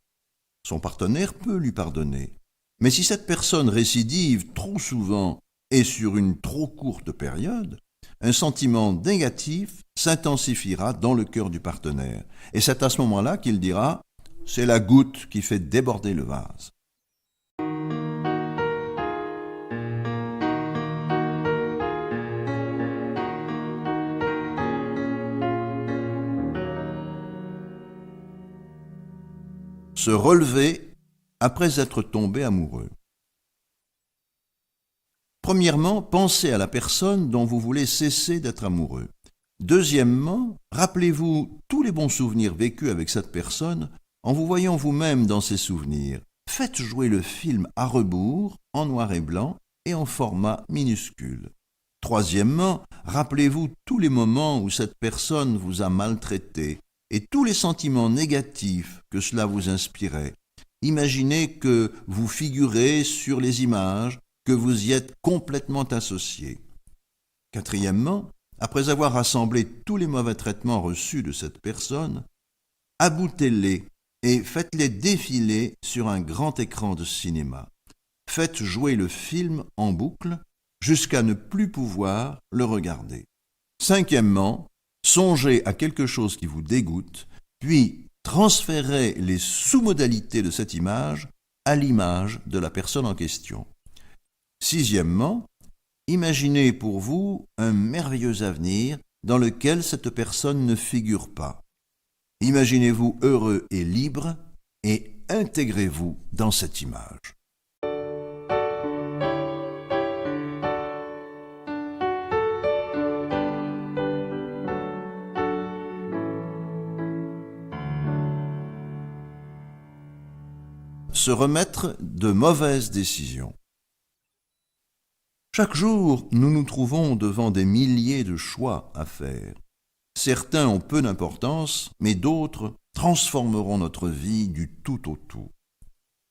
son partenaire peut lui pardonner. Mais si cette personne récidive trop souvent et sur une trop courte période, un sentiment négatif s'intensifiera dans le cœur du partenaire. Et c'est à ce moment-là qu'il dira « c'est la goutte qui fait déborder le vase ». Se relever après être tombé amoureux. Premièrement, pensez à la personne dont vous voulez cesser d'être amoureux. Deuxièmement, rappelez-vous tous les bons souvenirs vécus avec cette personne en vous voyant vous-même dans ces souvenirs. Faites jouer le film à rebours, en noir et blanc et en format minuscule. Troisièmement, rappelez-vous tous les moments où cette personne vous a maltraité et tous les sentiments négatifs que cela vous inspirait. Imaginez que vous figurez sur les images, que vous y êtes complètement associé. Quatrièmement, après avoir rassemblé tous les mauvais traitements reçus de cette personne, aboutez-les et faites-les défiler sur un grand écran de cinéma. Faites jouer le film en boucle jusqu'à ne plus pouvoir le regarder. Cinquièmement, songez à quelque chose qui vous dégoûte, puis transférez les sous-modalités de cette image à l'image de la personne en question. Sixièmement, imaginez pour vous un merveilleux avenir dans lequel cette personne ne figure pas. Imaginez-vous heureux et libre et intégrez-vous dans cette image. Se remettre de mauvaises décisions. Chaque jour, nous nous trouvons devant des milliers de choix à faire. Certains ont peu d'importance, mais d'autres transformeront notre vie du tout au tout.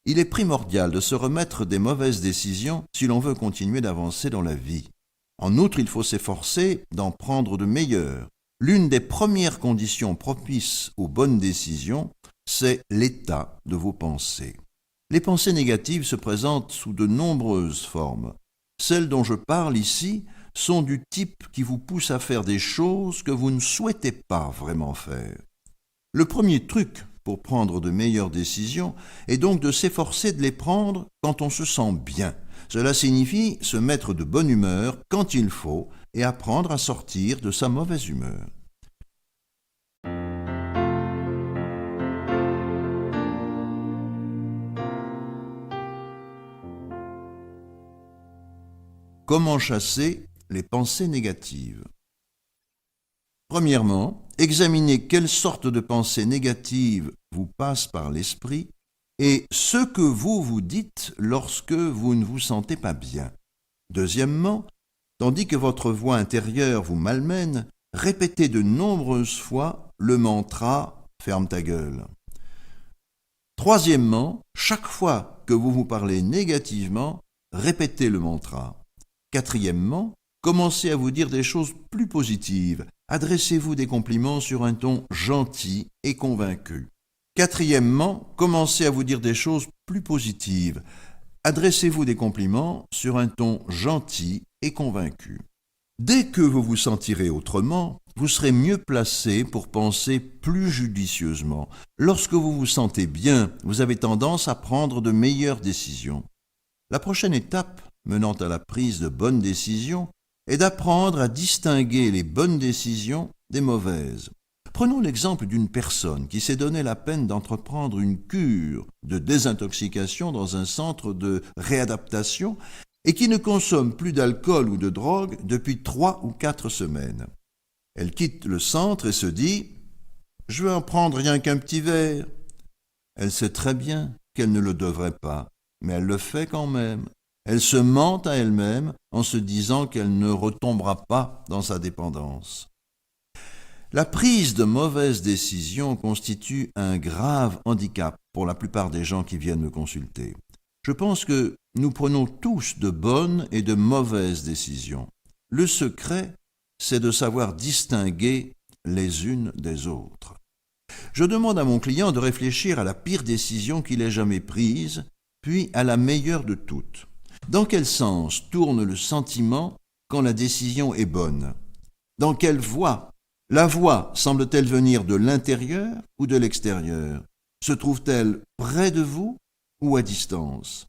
Il est primordial de se remettre des mauvaises décisions si l'on veut continuer d'avancer dans la vie. En outre, il faut s'efforcer d'en prendre de meilleures. L'une des premières conditions propices aux bonnes décisions, c'est l'état de vos pensées. Les pensées négatives se présentent sous de nombreuses formes. Celles dont je parle ici sont du type qui vous pousse à faire des choses que vous ne souhaitez pas vraiment faire. Le premier truc pour prendre de meilleures décisions est donc de s'efforcer de les prendre quand on se sent bien. Cela signifie se mettre de bonne humeur quand il faut et apprendre à sortir de sa mauvaise humeur. Comment chasser les pensées négatives? Premièrement, examinez quelle sorte de pensées négatives vous passent par l'esprit et ce que vous vous dites lorsque vous ne vous sentez pas bien. Deuxièmement, tandis que votre voix intérieure vous malmène, répétez de nombreuses fois le mantra « ferme ta gueule ». Troisièmement, chaque fois que vous vous parlez négativement, répétez le mantra. Quatrièmement, commencez à vous dire des choses plus positives. Adressez-vous des compliments sur un ton gentil et convaincu. Quatrièmement, commencez à vous dire des choses plus positives. Adressez-vous des compliments sur un ton gentil et convaincu. Dès que vous vous sentirez autrement, vous serez mieux placé pour penser plus judicieusement. Lorsque vous vous sentez bien, vous avez tendance à prendre de meilleures décisions. La prochaine étape menant à la prise de bonnes décisions est d'apprendre à distinguer les bonnes décisions des mauvaises. Prenons l'exemple d'une personne qui s'est donné la peine d'entreprendre une cure de désintoxication dans un centre de réadaptation et qui ne consomme plus d'alcool ou de drogue depuis 3 ou 4 semaines. Elle quitte le centre et se dit « Je vais en prendre rien qu'un petit verre ». Elle sait très bien qu'elle ne le devrait pas, mais elle le fait quand même. Elle se ment à elle-même en se disant qu'elle ne retombera pas dans sa dépendance. La prise de mauvaises décisions constitue un grave handicap pour la plupart des gens qui viennent me consulter. Je pense que nous prenons tous de bonnes et de mauvaises décisions. Le secret, c'est de savoir distinguer les unes des autres. Je demande à mon client de réfléchir à la pire décision qu'il ait jamais prise, puis à la meilleure de toutes. Dans quel sens tourne le sentiment quand la décision est bonne? Dans quelle voie? La voie semble-t-elle venir de l'intérieur ou de l'extérieur? Se trouve-t-elle près de vous ou à distance?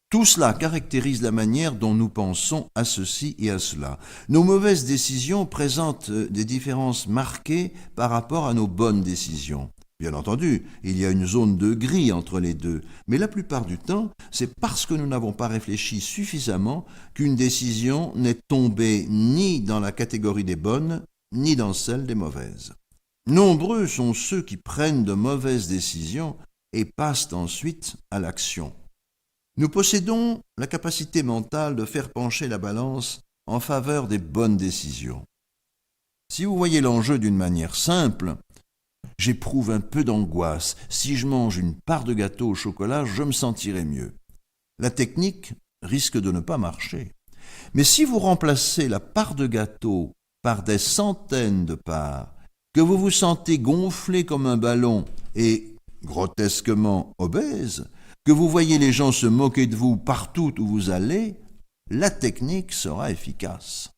Tout cela caractérise la manière dont nous pensons à ceci et à cela. Nos mauvaises décisions présentent des différences marquées par rapport à nos bonnes décisions. Bien entendu, il y a une zone de gris entre les deux, mais la plupart du temps, c'est parce que nous n'avons pas réfléchi suffisamment qu'une décision n'est tombée ni dans la catégorie des bonnes, ni dans celle des mauvaises. Nombreux sont ceux qui prennent de mauvaises décisions et passent ensuite à l'action. Nous possédons la capacité mentale de faire pencher la balance en faveur des bonnes décisions. Si vous voyez l'enjeu d'une manière simple, j'éprouve un peu d'angoisse. Si je mange une part de gâteau au chocolat, je me sentirai mieux. La technique risque de ne pas marcher. Mais si vous remplacez la part de gâteau par des centaines de parts, que vous vous sentez gonflé comme un ballon et grotesquement obèse, que vous voyez les gens se moquer de vous partout où vous allez, la technique sera efficace.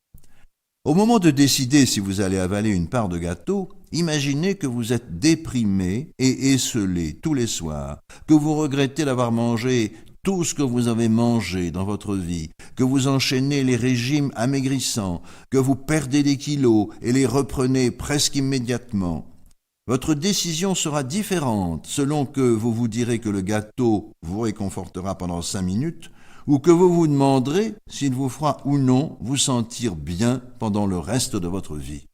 Au moment de décider si vous allez avaler une part de gâteau, imaginez que vous êtes déprimé et esseulé tous les soirs, que vous regrettez d'avoir mangé tout ce que vous avez mangé dans votre vie, que vous enchaînez les régimes amaigrissants, que vous perdez des kilos et les reprenez presque immédiatement. Votre décision sera différente selon que vous vous direz que le gâteau vous réconfortera pendant 5 minutes ou que vous vous demanderez s'il vous fera ou non vous sentir bien pendant le reste de votre vie.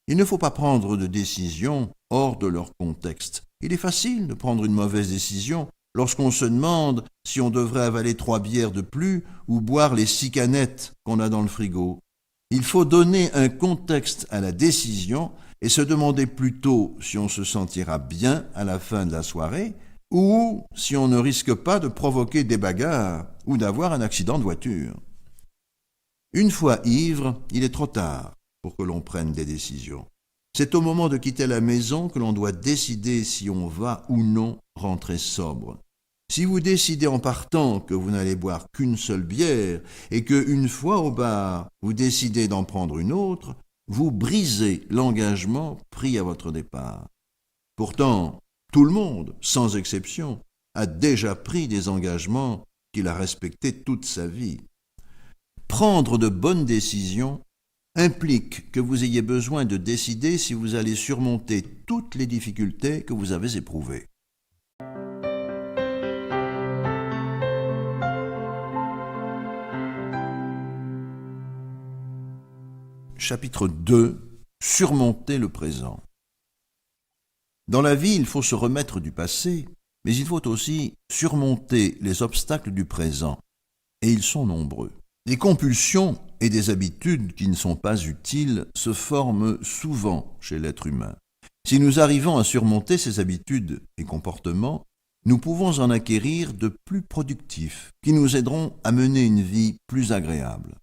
Il ne faut pas prendre de décisions hors de leur contexte. Il est facile de prendre une mauvaise décision lorsqu'on se demande si on devrait avaler 3 bières de plus ou boire les 6 canettes qu'on a dans le frigo. Il faut donner un contexte à la décision et se demander plutôt si on se sentira bien à la fin de la soirée ou si on ne risque pas de provoquer des bagarres ou d'avoir un accident de voiture. Une fois ivre, il est trop tard pour que l'on prenne des décisions. C'est au moment de quitter la maison que l'on doit décider si on va ou non rentrer sobre. Si vous décidez en partant que vous n'allez boire qu'une seule bière et que, une fois au bar, vous décidez d'en prendre une autre, vous brisez l'engagement pris à votre départ. Pourtant, tout le monde, sans exception, a déjà pris des engagements qu'il a respectés toute sa vie. Prendre de bonnes décisions implique que vous ayez besoin de décider si vous allez surmonter toutes les difficultés que vous avez éprouvées. Chapitre 2. Surmonter le présent. Dans la vie, il faut se remettre du passé, mais il faut aussi surmonter les obstacles du présent, et ils sont nombreux. Des compulsions et des habitudes qui ne sont pas utiles se forment souvent chez l'être humain. Si nous arrivons à surmonter ces habitudes et comportements, nous pouvons en acquérir de plus productifs, qui nous aideront à mener une vie plus agréable.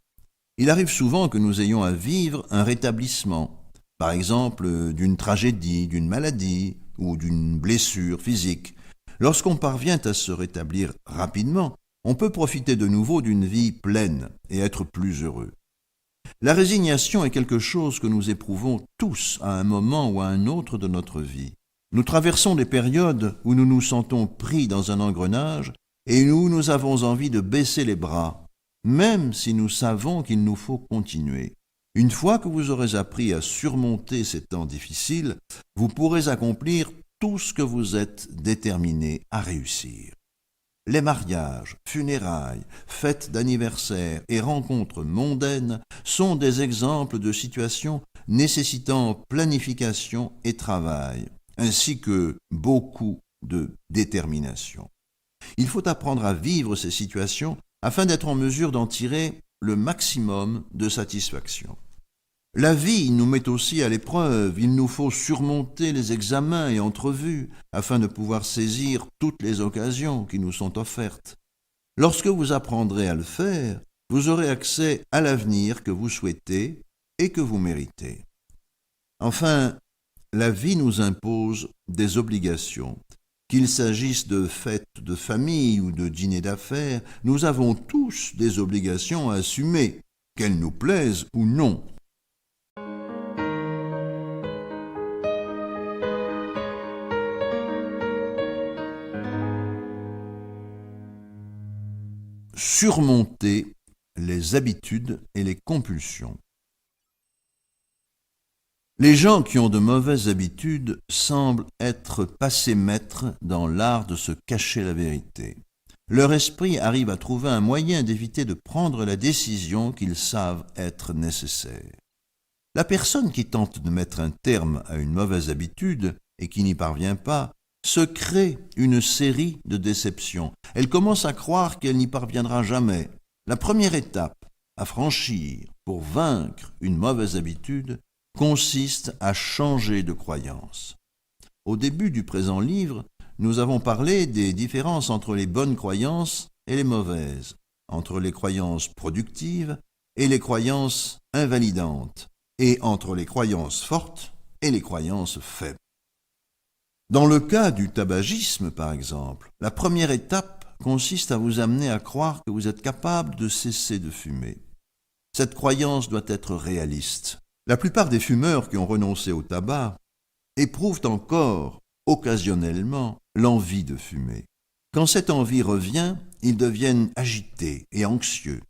Il arrive souvent que nous ayons à vivre un rétablissement, par exemple d'une tragédie, d'une maladie ou d'une blessure physique. Lorsqu'on parvient à se rétablir rapidement, on peut profiter de nouveau d'une vie pleine et être plus heureux. La résignation est quelque chose que nous éprouvons tous à un moment ou à un autre de notre vie. Nous traversons des périodes où nous nous sentons pris dans un engrenage et où nous avons envie de baisser les bras, même si nous savons qu'il nous faut continuer. Une fois que vous aurez appris à surmonter ces temps difficiles, vous pourrez accomplir tout ce que vous êtes déterminé à réussir. Les mariages, funérailles, fêtes d'anniversaire et rencontres mondaines sont des exemples de situations nécessitant planification et travail, ainsi que beaucoup de détermination. Il faut apprendre à vivre ces situations afin d'être en mesure d'en tirer le maximum de satisfaction. La vie nous met aussi à l'épreuve, il nous faut surmonter les examens et entrevues afin de pouvoir saisir toutes les occasions qui nous sont offertes. Lorsque vous apprendrez à le faire, vous aurez accès à l'avenir que vous souhaitez et que vous méritez. Enfin, la vie nous impose des obligations. Qu'il s'agisse de fêtes de famille ou de dîners d'affaires, nous avons tous des obligations à assumer, qu'elles nous plaisent ou non. Surmonter les habitudes et les compulsions. Les gens qui ont de mauvaises habitudes semblent être passés maîtres dans l'art de se cacher la vérité. Leur esprit arrive à trouver un moyen d'éviter de prendre la décision qu'ils savent être nécessaire. La personne qui tente de mettre un terme à une mauvaise habitude et qui n'y parvient pas se crée une série de déceptions. Elle commence à croire qu'elle n'y parviendra jamais. La première étape à franchir pour vaincre une mauvaise habitude consiste à changer de croyance. Au début du présent livre, nous avons parlé des différences entre les bonnes croyances et les mauvaises, entre les croyances productives et les croyances invalidantes, et entre les croyances fortes et les croyances faibles. Dans le cas du tabagisme, par exemple, la première étape consiste à vous amener à croire que vous êtes capable de cesser de fumer. Cette croyance doit être réaliste. La plupart des fumeurs qui ont renoncé au tabac éprouvent encore, occasionnellement, l'envie de fumer. Quand cette envie revient, ils deviennent agités et anxieux,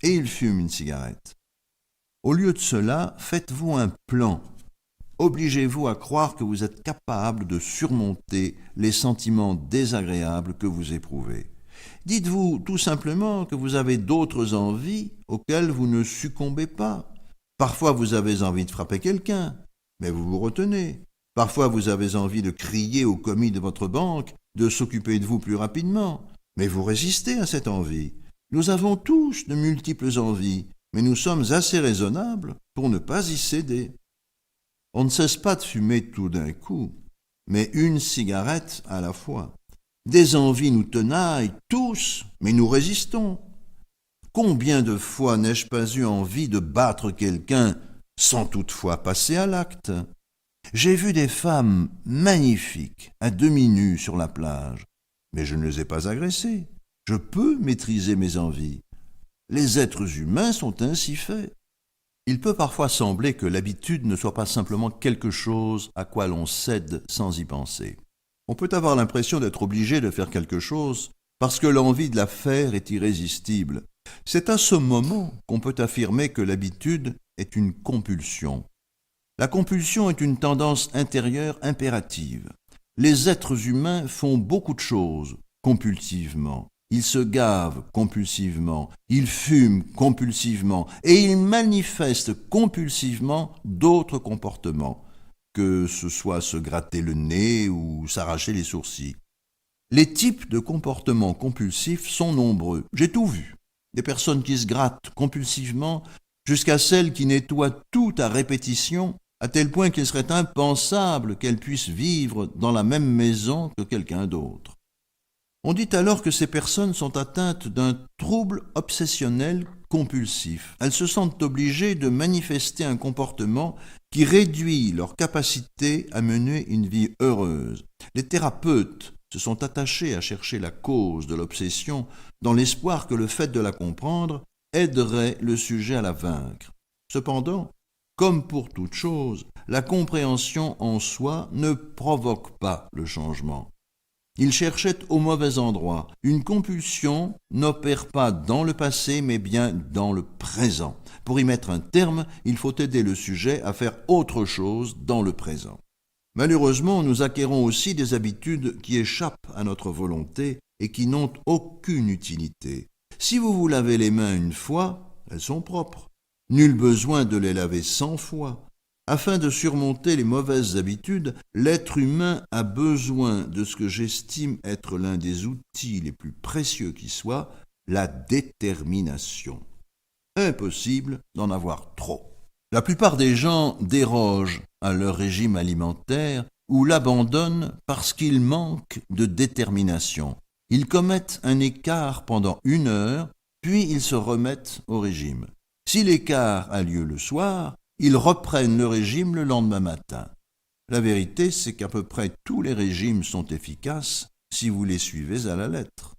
et ils fument une cigarette. Au lieu de cela, faites-vous un plan. Obligez-vous à croire que vous êtes capable de surmonter les sentiments désagréables que vous éprouvez. Dites-vous tout simplement que vous avez d'autres envies auxquelles vous ne succombez pas. Parfois vous avez envie de frapper quelqu'un, mais vous vous retenez. Parfois vous avez envie de crier au commis de votre banque, de s'occuper de vous plus rapidement, mais vous résistez à cette envie. Nous avons tous de multiples envies, mais nous sommes assez raisonnables pour ne pas y céder. On ne cesse pas de fumer tout d'un coup, mais une cigarette à la fois. Des envies nous tenaillent tous, mais nous résistons. Combien de fois n'ai-je pas eu envie de battre quelqu'un sans toutefois passer à l'acte? J'ai vu des femmes magnifiques, à demi nues sur la plage, mais je ne les ai pas agressées. Je peux maîtriser mes envies. Les êtres humains sont ainsi faits. Il peut parfois sembler que l'habitude ne soit pas simplement quelque chose à quoi l'on cède sans y penser. On peut avoir l'impression d'être obligé de faire quelque chose parce que l'envie de la faire est irrésistible. C'est à ce moment qu'on peut affirmer que l'habitude est une compulsion. La compulsion est une tendance intérieure impérative. Les êtres humains font beaucoup de choses compulsivement. Ils se gavent compulsivement, ils fument compulsivement et ils manifestent compulsivement d'autres comportements, que ce soit se gratter le nez ou s'arracher les sourcils. Les types de comportements compulsifs sont nombreux. J'ai tout vu. Des personnes qui se grattent compulsivement jusqu'à celles qui nettoient tout à répétition, à tel point qu'il serait impensable qu'elles puissent vivre dans la même maison que quelqu'un d'autre. On dit alors que ces personnes sont atteintes d'un trouble obsessionnel compulsif. Elles se sentent obligées de manifester un comportement qui réduit leur capacité à mener une vie heureuse. Les thérapeutes se sont attachés à chercher la cause de l'obsession dans l'espoir que le fait de la comprendre aiderait le sujet à la vaincre. Cependant, comme pour toute chose, la compréhension en soi ne provoque pas le changement. Il cherchait au mauvais endroit. Une compulsion n'opère pas dans le passé, mais bien dans le présent. Pour y mettre un terme, il faut aider le sujet à faire autre chose dans le présent. Malheureusement, nous acquérons aussi des habitudes qui échappent à notre volonté et qui n'ont aucune utilité. Si vous vous lavez les mains une fois, elles sont propres. Nul besoin de les laver 100 fois. Afin de surmonter les mauvaises habitudes, l'être humain a besoin de ce que j'estime être l'un des outils les plus précieux qui soit, la détermination. Impossible d'en avoir trop. La plupart des gens dérogent à leur régime alimentaire ou l'abandonnent parce qu'ils manquent de détermination. Ils commettent un écart pendant 1 heure, puis ils se remettent au régime. Si l'écart a lieu le soir, ils reprennent le régime le lendemain matin. La vérité, c'est qu'à peu près tous les régimes sont efficaces si vous les suivez à la lettre.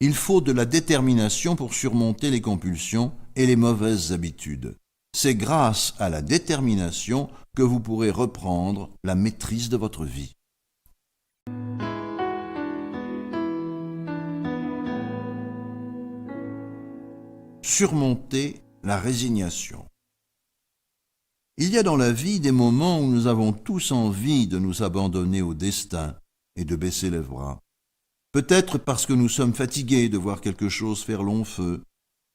Il faut de la détermination pour surmonter les compulsions et les mauvaises habitudes. C'est grâce à la détermination que vous pourrez reprendre la maîtrise de votre vie. Surmonter la résignation. Il y a dans la vie des moments où nous avons tous envie de nous abandonner au destin et de baisser les bras. Peut-être parce que nous sommes fatigués de voir quelque chose faire long feu,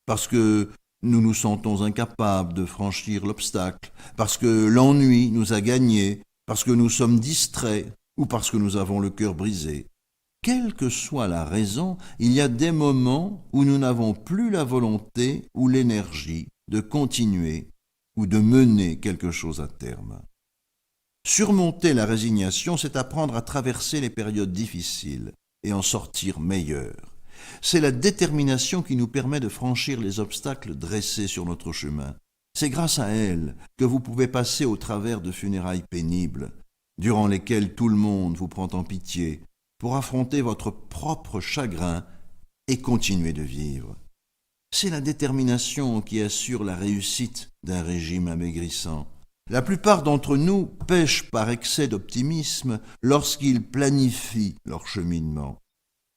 parce que nous nous sentons incapables de franchir l'obstacle, parce que l'ennui nous a gagnés, parce que nous sommes distraits ou parce que nous avons le cœur brisé. Quelle que soit la raison, il y a des moments où nous n'avons plus la volonté ou l'énergie de continuer ou de mener quelque chose à terme. Surmonter la résignation, c'est apprendre à traverser les périodes difficiles et en sortir meilleur. C'est la détermination qui nous permet de franchir les obstacles dressés sur notre chemin. C'est grâce à elle que vous pouvez passer au travers de funérailles pénibles, durant lesquelles tout le monde vous prend en pitié, pour affronter votre propre chagrin et continuer de vivre. C'est la détermination qui assure la réussite d'un régime amaigrissant. La plupart d'entre nous pêchent par excès d'optimisme lorsqu'ils planifient leur cheminement.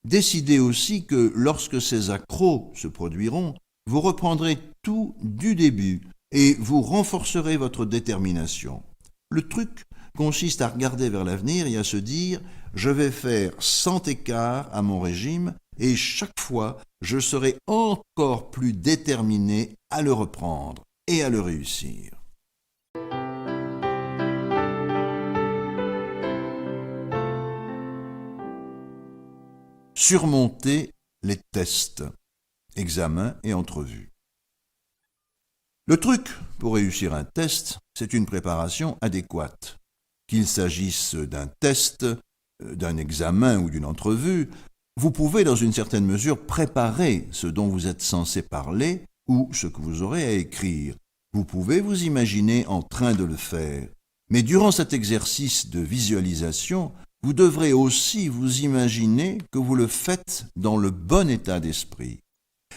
Décidez aussi que lorsque ces accros se produiront, vous reprendrez tout du début et vous renforcerez votre détermination. Le truc consiste à regarder vers l'avenir et à se dire « je vais faire 100 écarts à mon régime et chaque fois je serai encore plus déterminé à le reprendre et à le réussir ». Surmonter les tests, examens et entrevues. Le truc pour réussir un test, c'est une préparation adéquate. Qu'il s'agisse d'un test, d'un examen ou d'une entrevue, vous pouvez dans une certaine mesure préparer ce dont vous êtes censé parler ou ce que vous aurez à écrire. Vous pouvez vous imaginer en train de le faire. Mais durant cet exercice de visualisation, vous devrez aussi vous imaginer que vous le faites dans le bon état d'esprit.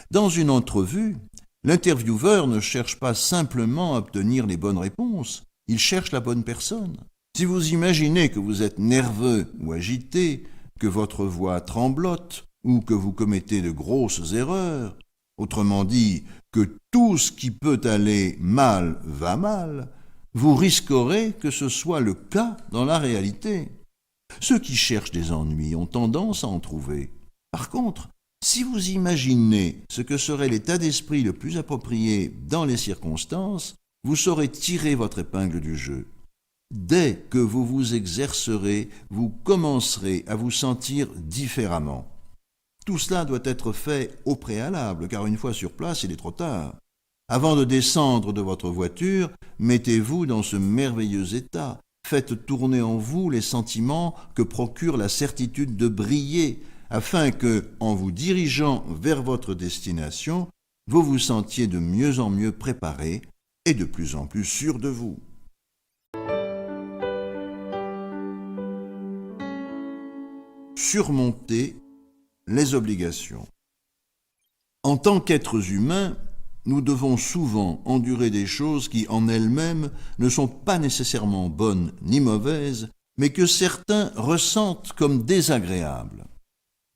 Dans une entrevue, l'intervieweur ne cherche pas simplement à obtenir les bonnes réponses, il cherche la bonne personne. Si vous imaginez que vous êtes nerveux ou agité, que votre voix tremblote ou que vous commettez de grosses erreurs, autrement dit, que tout ce qui peut aller mal va mal, vous risquerez que ce soit le cas dans la réalité. Ceux qui cherchent des ennuis ont tendance à en trouver. Par contre, si vous imaginez ce que serait l'état d'esprit le plus approprié dans les circonstances, vous saurez tirer votre épingle du jeu. Dès que vous vous exercerez, vous commencerez à vous sentir différemment. Tout cela doit être fait au préalable, car une fois sur place, il est trop tard. Avant de descendre de votre voiture, mettez-vous dans ce merveilleux état. Faites tourner en vous les sentiments que procure la certitude de briller, afin que, en vous dirigeant vers votre destination, vous vous sentiez de mieux en mieux préparé et de plus en plus sûr de vous. Surmonter les obligations. En tant qu'êtres humains, nous devons souvent endurer des choses qui, en elles-mêmes, ne sont pas nécessairement bonnes ni mauvaises, mais que certains ressentent comme désagréables.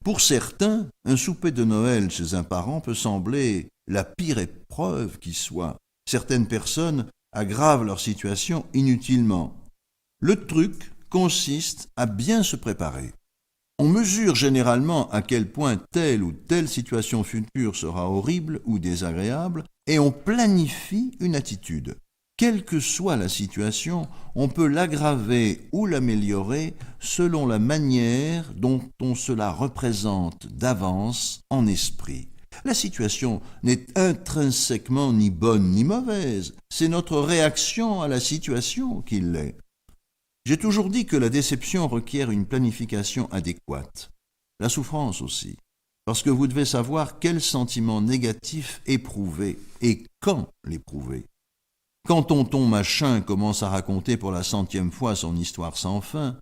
Pour certains, un souper de Noël chez un parent peut sembler la pire épreuve qui soit. Certaines personnes aggravent leur situation inutilement. Le truc consiste à bien se préparer. On mesure généralement à quel point telle ou telle situation future sera horrible ou désagréable et on planifie une attitude. Quelle que soit la situation, on peut l'aggraver ou l'améliorer selon la manière dont on se la représente d'avance en esprit. La situation n'est intrinsèquement ni bonne ni mauvaise, c'est notre réaction à la situation qui l'est. J'ai toujours dit que la déception requiert une planification adéquate. La souffrance aussi, parce que vous devez savoir quel sentiment négatif éprouver et quand l'éprouver. Quand tonton machin commence à raconter pour la 100e fois son histoire sans fin,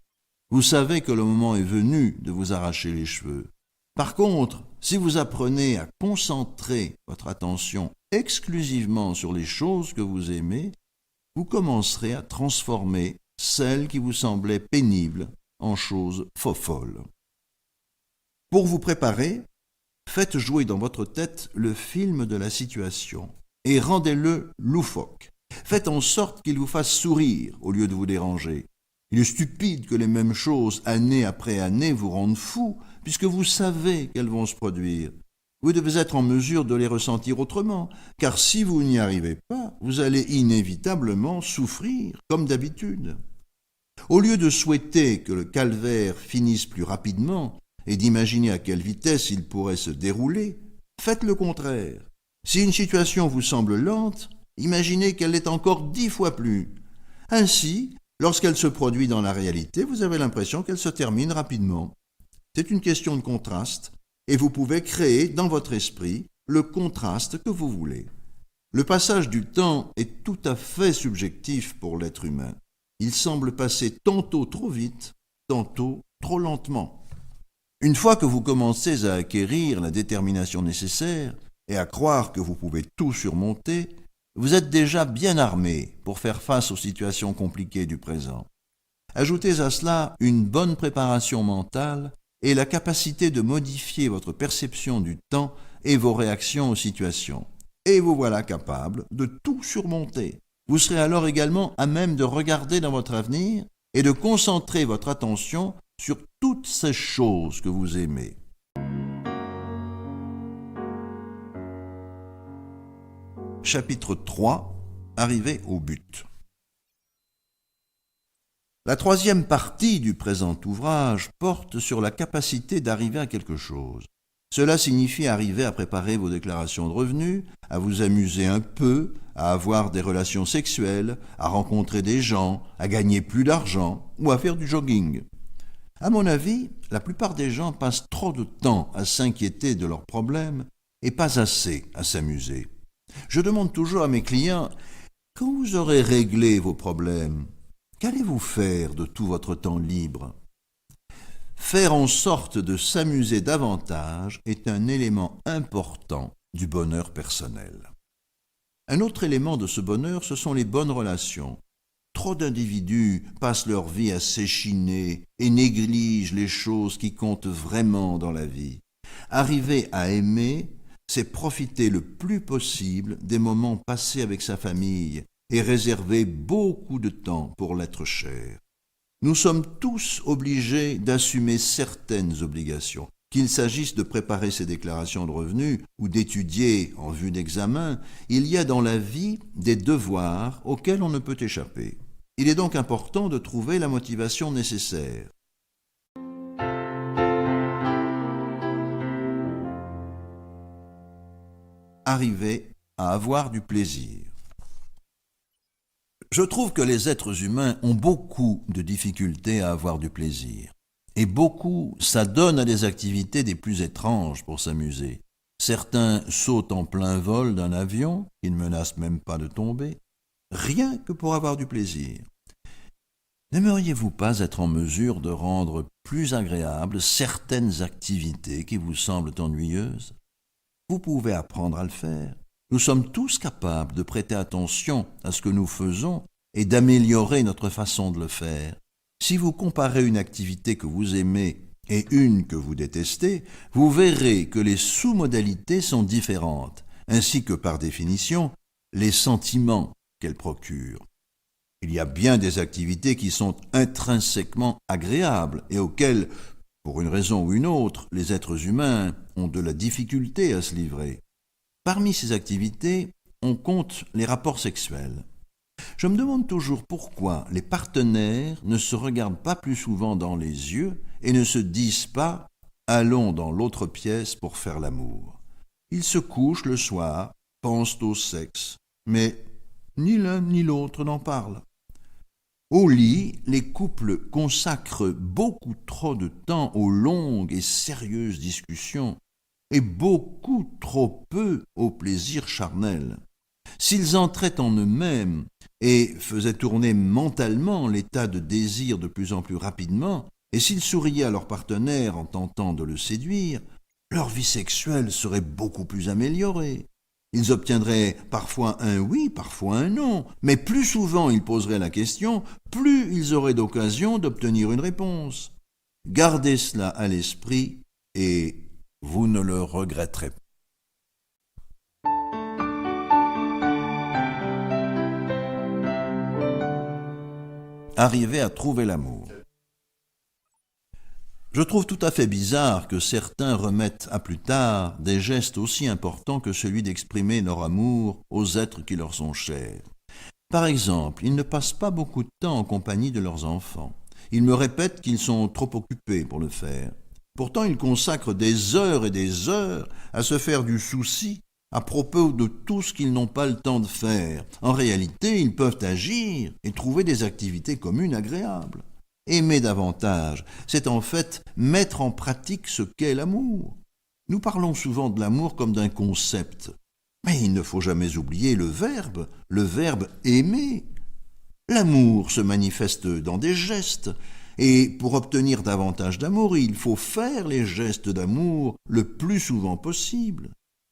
vous savez que le moment est venu de vous arracher les cheveux. Par contre, si vous apprenez à concentrer votre attention exclusivement sur les choses que vous aimez, vous commencerez à transformer celles qui vous semblaient pénibles en choses folles. Pour vous préparer, faites jouer dans votre tête le film de la situation et rendez-le loufoque. Faites en sorte qu'il vous fasse sourire au lieu de vous déranger. Il est stupide que les mêmes choses, année après année, vous rendent fou, puisque vous savez qu'elles vont se produire. Vous devez être en mesure de les ressentir autrement, car si vous n'y arrivez pas, vous allez inévitablement souffrir, comme d'habitude. Au lieu de souhaiter que le calvaire finisse plus rapidement et d'imaginer à quelle vitesse il pourrait se dérouler, faites le contraire. Si une situation vous semble lente, imaginez qu'elle l'est encore 10 fois plus. Ainsi, lorsqu'elle se produit dans la réalité, vous avez l'impression qu'elle se termine rapidement. C'est une question de contraste, et vous pouvez créer dans votre esprit le contraste que vous voulez. Le passage du temps est tout à fait subjectif pour l'être humain. Il semble passer tantôt trop vite, tantôt trop lentement. Une fois que vous commencez à acquérir la détermination nécessaire et à croire que vous pouvez tout surmonter, vous êtes déjà bien armé pour faire face aux situations compliquées du présent. Ajoutez à cela une bonne préparation mentale et la capacité de modifier votre perception du temps et vos réactions aux situations. Et vous voilà capable de tout surmonter. Vous serez alors également à même de regarder dans votre avenir et de concentrer votre attention sur toutes ces choses que vous aimez. Chapitre 3. Arriver au but. La troisième partie du présent ouvrage porte sur la capacité d'arriver à quelque chose. Cela signifie arriver à préparer vos déclarations de revenus, à vous amuser un peu, à avoir des relations sexuelles, à rencontrer des gens, à gagner plus d'argent ou à faire du jogging. À mon avis, la plupart des gens passent trop de temps à s'inquiéter de leurs problèmes et pas assez à s'amuser. Je demande toujours à mes clients, quand vous aurez réglé vos problèmes, qu'allez-vous faire de tout votre temps libre ? Faire en sorte de s'amuser davantage est un élément important du bonheur personnel. Un autre élément de ce bonheur, ce sont les bonnes relations. Trop d'individus passent leur vie à s'échiner et négligent les choses qui comptent vraiment dans la vie. Arriver à aimer, c'est profiter le plus possible des moments passés avec sa famille et réserver beaucoup de temps pour l'être cher. Nous sommes tous obligés d'assumer certaines obligations. Qu'il s'agisse de préparer ses déclarations de revenus ou d'étudier en vue d'examen, il y a dans la vie des devoirs auxquels on ne peut échapper. Il est donc important de trouver la motivation nécessaire. Arriver à avoir du plaisir. Je trouve que les êtres humains ont beaucoup de difficultés à avoir du plaisir. Et beaucoup s'adonnent à des activités des plus étranges pour s'amuser. Certains sautent en plein vol d'un avion, qui ne menace même pas de tomber, rien que pour avoir du plaisir. N'aimeriez-vous pas être en mesure de rendre plus agréables certaines activités qui vous semblent ennuyeuses ? Vous pouvez apprendre à le faire. Nous sommes tous capables de prêter attention à ce que nous faisons et d'améliorer notre façon de le faire. Si vous comparez une activité que vous aimez et une que vous détestez, vous verrez que les sous-modalités sont différentes, ainsi que par définition, les sentiments qu'elles procurent. Il y a bien des activités qui sont intrinsèquement agréables et auxquelles, pour une raison ou une autre, les êtres humains ont de la difficulté à se livrer. Parmi ces activités, on compte les rapports sexuels. Je me demande toujours pourquoi les partenaires ne se regardent pas plus souvent dans les yeux et ne se disent pas « allons dans l'autre pièce pour faire l'amour ». Ils se couchent le soir, pensent au sexe, mais ni l'un ni l'autre n'en parlent. Au lit, les couples consacrent beaucoup trop de temps aux longues et sérieuses discussions et beaucoup trop peu au plaisir charnel. S'ils entraient en eux-mêmes et faisaient tourner mentalement l'état de désir de plus en plus rapidement, et s'ils souriaient à leur partenaire en tentant de le séduire, leur vie sexuelle serait beaucoup plus améliorée. Ils obtiendraient parfois un oui, parfois un non, mais plus souvent ils poseraient la question, plus ils auraient d'occasion d'obtenir une réponse. Gardez cela à l'esprit et vous ne le regretterez pas. Arriver à trouver l'amour. Je trouve tout à fait bizarre que certains remettent à plus tard des gestes aussi importants que celui d'exprimer leur amour aux êtres qui leur sont chers. Par exemple, ils ne passent pas beaucoup de temps en compagnie de leurs enfants. Ils me répètent qu'ils sont trop occupés pour le faire. Pourtant, ils consacrent des heures et des heures à se faire du souci à propos de tout ce qu'ils n'ont pas le temps de faire. En réalité, ils peuvent agir et trouver des activités communes agréables. Aimer davantage, c'est en fait mettre en pratique ce qu'est l'amour. Nous parlons souvent de l'amour comme d'un concept, mais il ne faut jamais oublier le verbe aimer. L'amour se manifeste dans des gestes, et pour obtenir davantage d'amour, il faut faire les gestes d'amour le plus souvent possible.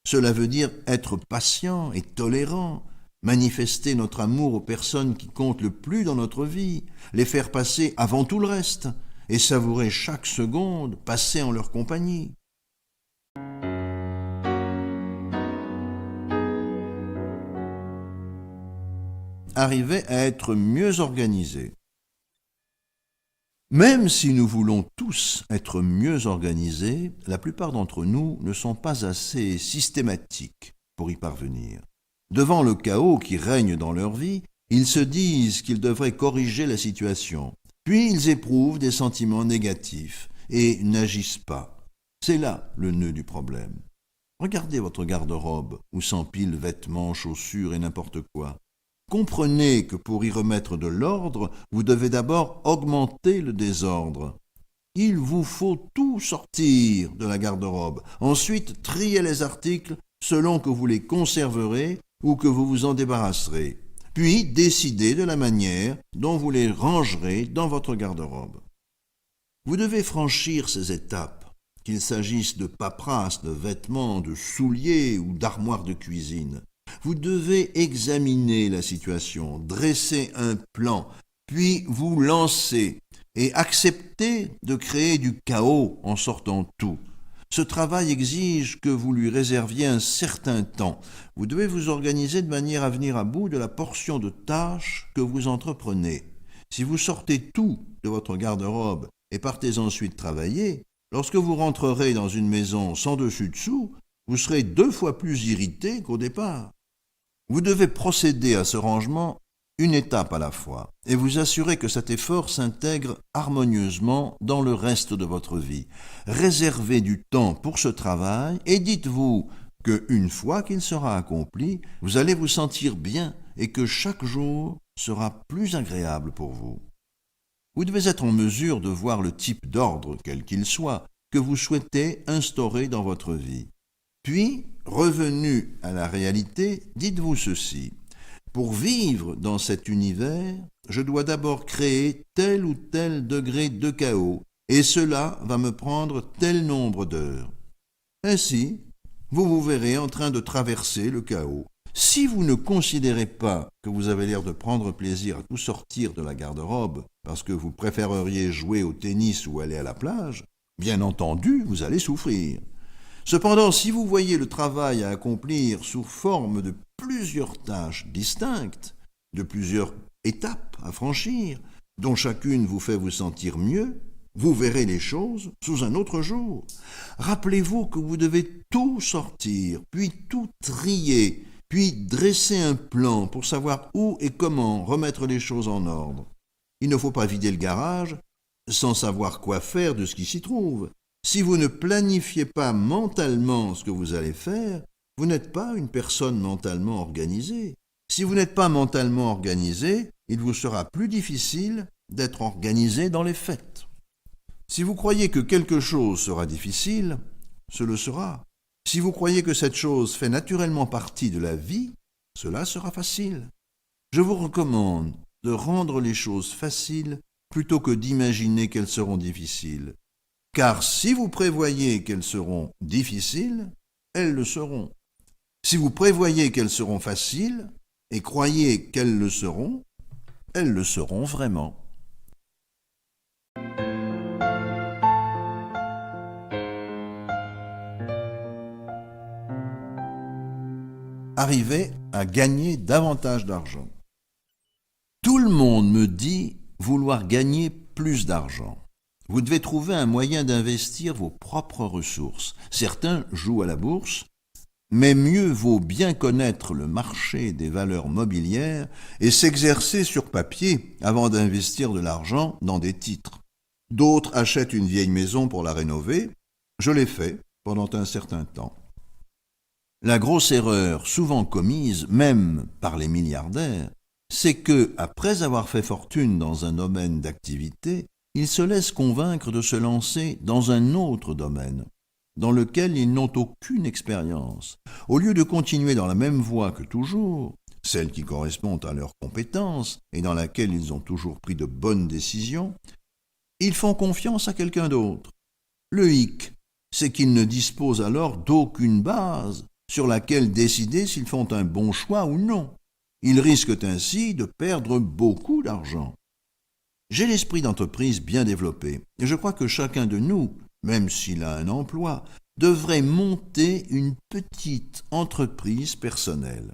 Cela veut dire être patient et tolérant, manifester notre amour aux personnes qui comptent le plus dans notre vie, les faire passer avant tout le reste, et savourer chaque seconde passée en leur compagnie. Arriver à être mieux organisé. Même si nous voulons tous être mieux organisés, la plupart d'entre nous ne sont pas assez systématiques pour y parvenir. Devant le chaos qui règne dans leur vie, ils se disent qu'ils devraient corriger la situation, puis ils éprouvent des sentiments négatifs et n'agissent pas. C'est là le nœud du problème. Regardez votre garde-robe où s'empilent vêtements, chaussures et n'importe quoi. Comprenez que pour y remettre de l'ordre, vous devez d'abord augmenter le désordre. Il vous faut tout sortir de la garde-robe. Ensuite, trier les articles selon que vous les conserverez ou que vous vous en débarrasserez. Puis, décider de la manière dont vous les rangerez dans votre garde-robe. Vous devez franchir ces étapes, qu'il s'agisse de paperasse, de vêtements, de souliers ou d'armoires de cuisine. Vous devez examiner la situation, dresser un plan, puis vous lancer et accepter de créer du chaos en sortant tout. Ce travail exige que vous lui réserviez un certain temps. Vous devez vous organiser de manière à venir à bout de la portion de tâches que vous entreprenez. Si vous sortez tout de votre garde-robe et partez ensuite travailler, lorsque vous rentrerez dans une maison sans dessus-dessous, vous serez 2 fois plus irrité qu'au départ. Vous devez procéder à ce rangement une étape à la fois et vous assurer que cet effort s'intègre harmonieusement dans le reste de votre vie. Réservez du temps pour ce travail et dites-vous qu'une fois qu'il sera accompli, vous allez vous sentir bien et que chaque jour sera plus agréable pour vous. Vous devez être en mesure de voir le type d'ordre, quel qu'il soit, que vous souhaitez instaurer dans votre vie. Puis, revenu à la réalité, dites-vous ceci. Pour vivre dans cet univers, je dois d'abord créer tel ou tel degré de chaos, et cela va me prendre tel nombre d'heures. Ainsi, vous vous verrez en train de traverser le chaos. Si vous ne considérez pas que vous avez l'air de prendre plaisir à tout sortir de la garde-robe parce que vous préféreriez jouer au tennis ou aller à la plage, bien entendu, vous allez souffrir. Cependant, si vous voyez le travail à accomplir sous forme de plusieurs tâches distinctes, de plusieurs étapes à franchir, dont chacune vous fait vous sentir mieux, vous verrez les choses sous un autre jour. Rappelez-vous que vous devez tout sortir, puis tout trier, puis dresser un plan pour savoir où et comment remettre les choses en ordre. Il ne faut pas vider le garage sans savoir quoi faire de ce qui s'y trouve. Si vous ne planifiez pas mentalement ce que vous allez faire, vous n'êtes pas une personne mentalement organisée. Si vous n'êtes pas mentalement organisé, il vous sera plus difficile d'être organisé dans les faits. Si vous croyez que quelque chose sera difficile, ce le sera. Si vous croyez que cette chose fait naturellement partie de la vie, cela sera facile. Je vous recommande de rendre les choses faciles plutôt que d'imaginer qu'elles seront difficiles. Car si vous prévoyez qu'elles seront difficiles, elles le seront. Si vous prévoyez qu'elles seront faciles et croyez qu'elles le seront vraiment. Arriver à gagner davantage d'argent. Tout le monde me dit vouloir gagner plus d'argent. Vous devez trouver un moyen d'investir vos propres ressources. Certains jouent à la bourse, mais mieux vaut bien connaître le marché des valeurs mobilières et s'exercer sur papier avant d'investir de l'argent dans des titres. D'autres achètent une vieille maison pour la rénover. Je l'ai fait pendant un certain temps. La grosse erreur souvent commise, même par les milliardaires, c'est que, après avoir fait fortune dans un domaine d'activité, ils se laissent convaincre de se lancer dans un autre domaine, dans lequel ils n'ont aucune expérience. Au lieu de continuer dans la même voie que toujours, celle qui correspond à leurs compétences et dans laquelle ils ont toujours pris de bonnes décisions, ils font confiance à quelqu'un d'autre. Le hic, c'est qu'ils ne disposent alors d'aucune base sur laquelle décider s'ils font un bon choix ou non. Ils risquent ainsi de perdre beaucoup d'argent. J'ai l'esprit d'entreprise bien développé, et je crois que chacun de nous, même s'il a un emploi, devrait monter une petite entreprise personnelle.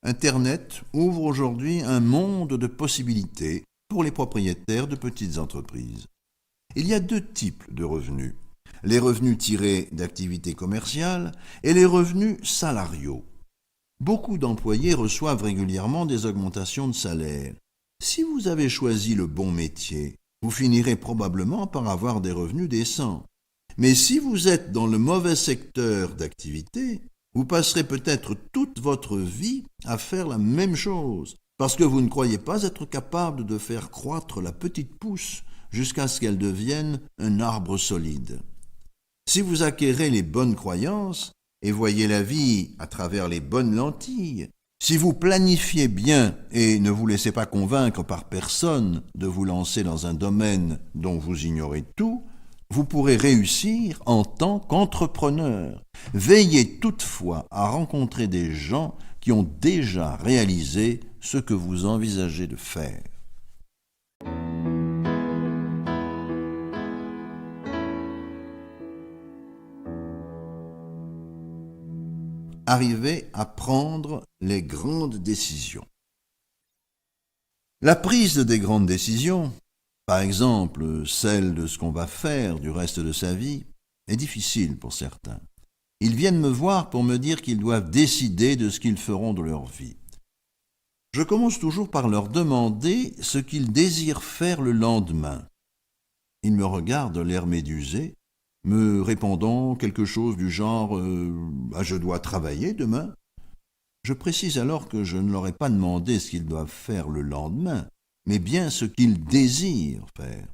Internet ouvre aujourd'hui un monde de possibilités pour les propriétaires de petites entreprises. Il y a deux types de revenus. Les revenus tirés d'activités commerciales et les revenus salariaux. Beaucoup d'employés reçoivent régulièrement des augmentations de salaire. Si vous avez choisi le bon métier, vous finirez probablement par avoir des revenus décents. Mais si vous êtes dans le mauvais secteur d'activité, vous passerez peut-être toute votre vie à faire la même chose, parce que vous ne croyez pas être capable de faire croître la petite pousse jusqu'à ce qu'elle devienne un arbre solide. Si vous acquérez les bonnes croyances et voyez la vie à travers les bonnes lentilles, si vous planifiez bien et ne vous laissez pas convaincre par personne de vous lancer dans un domaine dont vous ignorez tout, vous pourrez réussir en tant qu'entrepreneur. Veillez toutefois à rencontrer des gens qui ont déjà réalisé ce que vous envisagez de faire. Arriver à prendre les grandes décisions. La prise des grandes décisions, par exemple celle de ce qu'on va faire du reste de sa vie, est difficile pour certains. Ils viennent me voir pour me dire qu'ils doivent décider de ce qu'ils feront de leur vie. Je commence toujours par leur demander ce qu'ils désirent faire le lendemain. Ils me regardent l'air médusé, me répondant quelque chose du genre « je dois travailler demain ». Je précise alors que je ne leur ai pas demandé ce qu'ils doivent faire le lendemain, mais bien ce qu'ils désirent faire.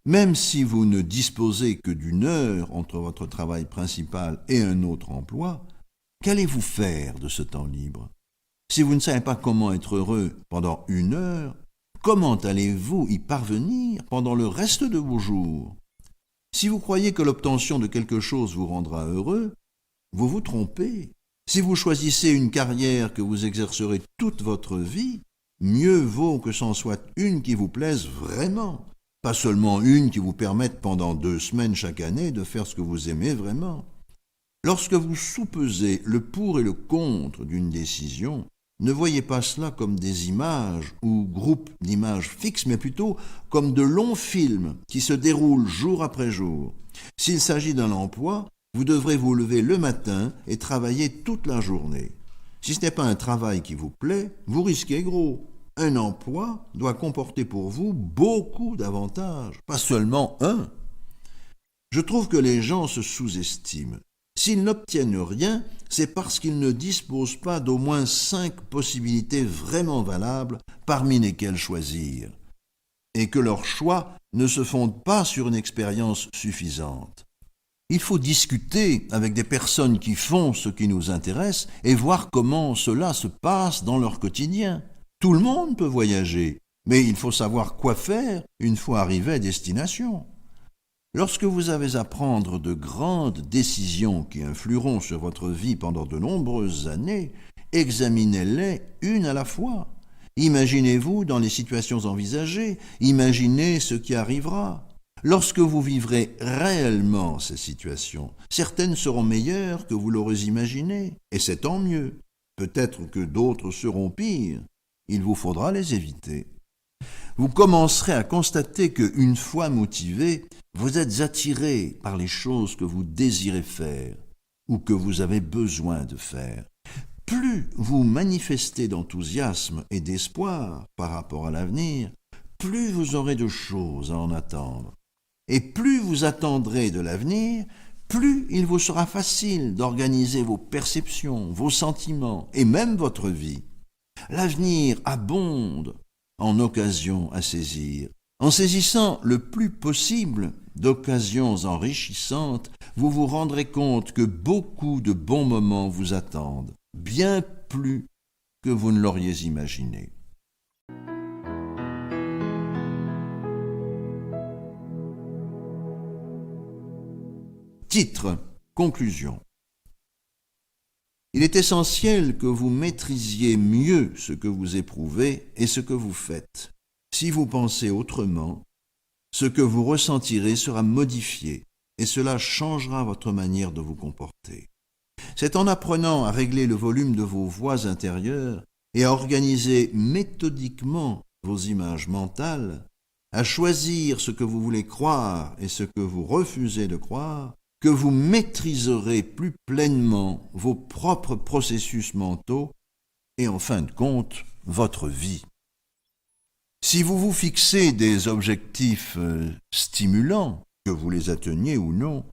Même si vous ne disposez que d'une heure entre votre travail principal et un autre emploi, qu'allez-vous faire de ce temps libre? Si vous ne savez pas comment être heureux pendant une heure, comment allez-vous y parvenir pendant le reste de vos jours? Si vous croyez que l'obtention de quelque chose vous rendra heureux, vous vous trompez. Si vous choisissez une carrière que vous exercerez toute votre vie, mieux vaut que c'en soit une qui vous plaise vraiment, pas seulement une qui vous permette pendant 2 semaines chaque année de faire ce que vous aimez vraiment. Lorsque vous soupesez le pour et le contre d'une décision, ne voyez pas cela comme des images ou groupes d'images fixes, mais plutôt comme de longs films qui se déroulent jour après jour. S'il s'agit d'un emploi, vous devrez vous lever le matin et travailler toute la journée. Si ce n'est pas un travail qui vous plaît, vous risquez gros. Un emploi doit comporter pour vous beaucoup d'avantages, pas seulement un. Je trouve que les gens se sous-estiment. S'ils n'obtiennent rien, c'est parce qu'ils ne disposent pas d'au moins 5 possibilités vraiment valables parmi lesquelles choisir, et que leurs choix ne se fondent pas sur une expérience suffisante. Il faut discuter avec des personnes qui font ce qui nous intéresse et voir comment cela se passe dans leur quotidien. Tout le monde peut voyager, mais il faut savoir quoi faire une fois arrivé à destination. Lorsque vous avez à prendre de grandes décisions qui influeront sur votre vie pendant de nombreuses années, examinez-les une à la fois. Imaginez-vous dans les situations envisagées, imaginez ce qui arrivera. Lorsque vous vivrez réellement ces situations, certaines seront meilleures que vous l'aurez imaginé, et c'est tant mieux. Peut-être que d'autres seront pires. Il vous faudra les éviter. Vous commencerez à constater qu'une fois motivé, vous êtes attiré par les choses que vous désirez faire ou que vous avez besoin de faire. Plus vous manifestez d'enthousiasme et d'espoir par rapport à l'avenir, plus vous aurez de choses à en attendre. Et plus vous attendrez de l'avenir, plus il vous sera facile d'organiser vos perceptions, vos sentiments et même votre vie. L'avenir abonde en occasions à saisir. En saisissant le plus possible d'occasions enrichissantes, vous vous rendrez compte que beaucoup de bons moments vous attendent, bien plus que vous ne l'auriez imaginé. Titre, conclusion. Il est essentiel que vous maîtrisiez mieux ce que vous éprouvez et ce que vous faites. Si vous pensez autrement, ce que vous ressentirez sera modifié et cela changera votre manière de vous comporter. C'est en apprenant à régler le volume de vos voix intérieures et à organiser méthodiquement vos images mentales, à choisir ce que vous voulez croire et ce que vous refusez de croire, que vous maîtriserez plus pleinement vos propres processus mentaux et en fin de compte, votre vie. Si vous vous fixez des objectifs stimulants, que vous les atteigniez ou non,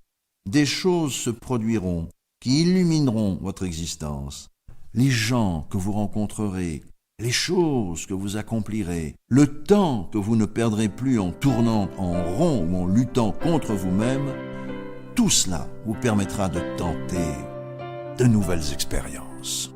des choses se produiront qui illumineront votre existence. Les gens que vous rencontrerez, les choses que vous accomplirez, le temps que vous ne perdrez plus en tournant en rond ou en luttant contre vous-même, tout cela vous permettra de tenter de nouvelles expériences.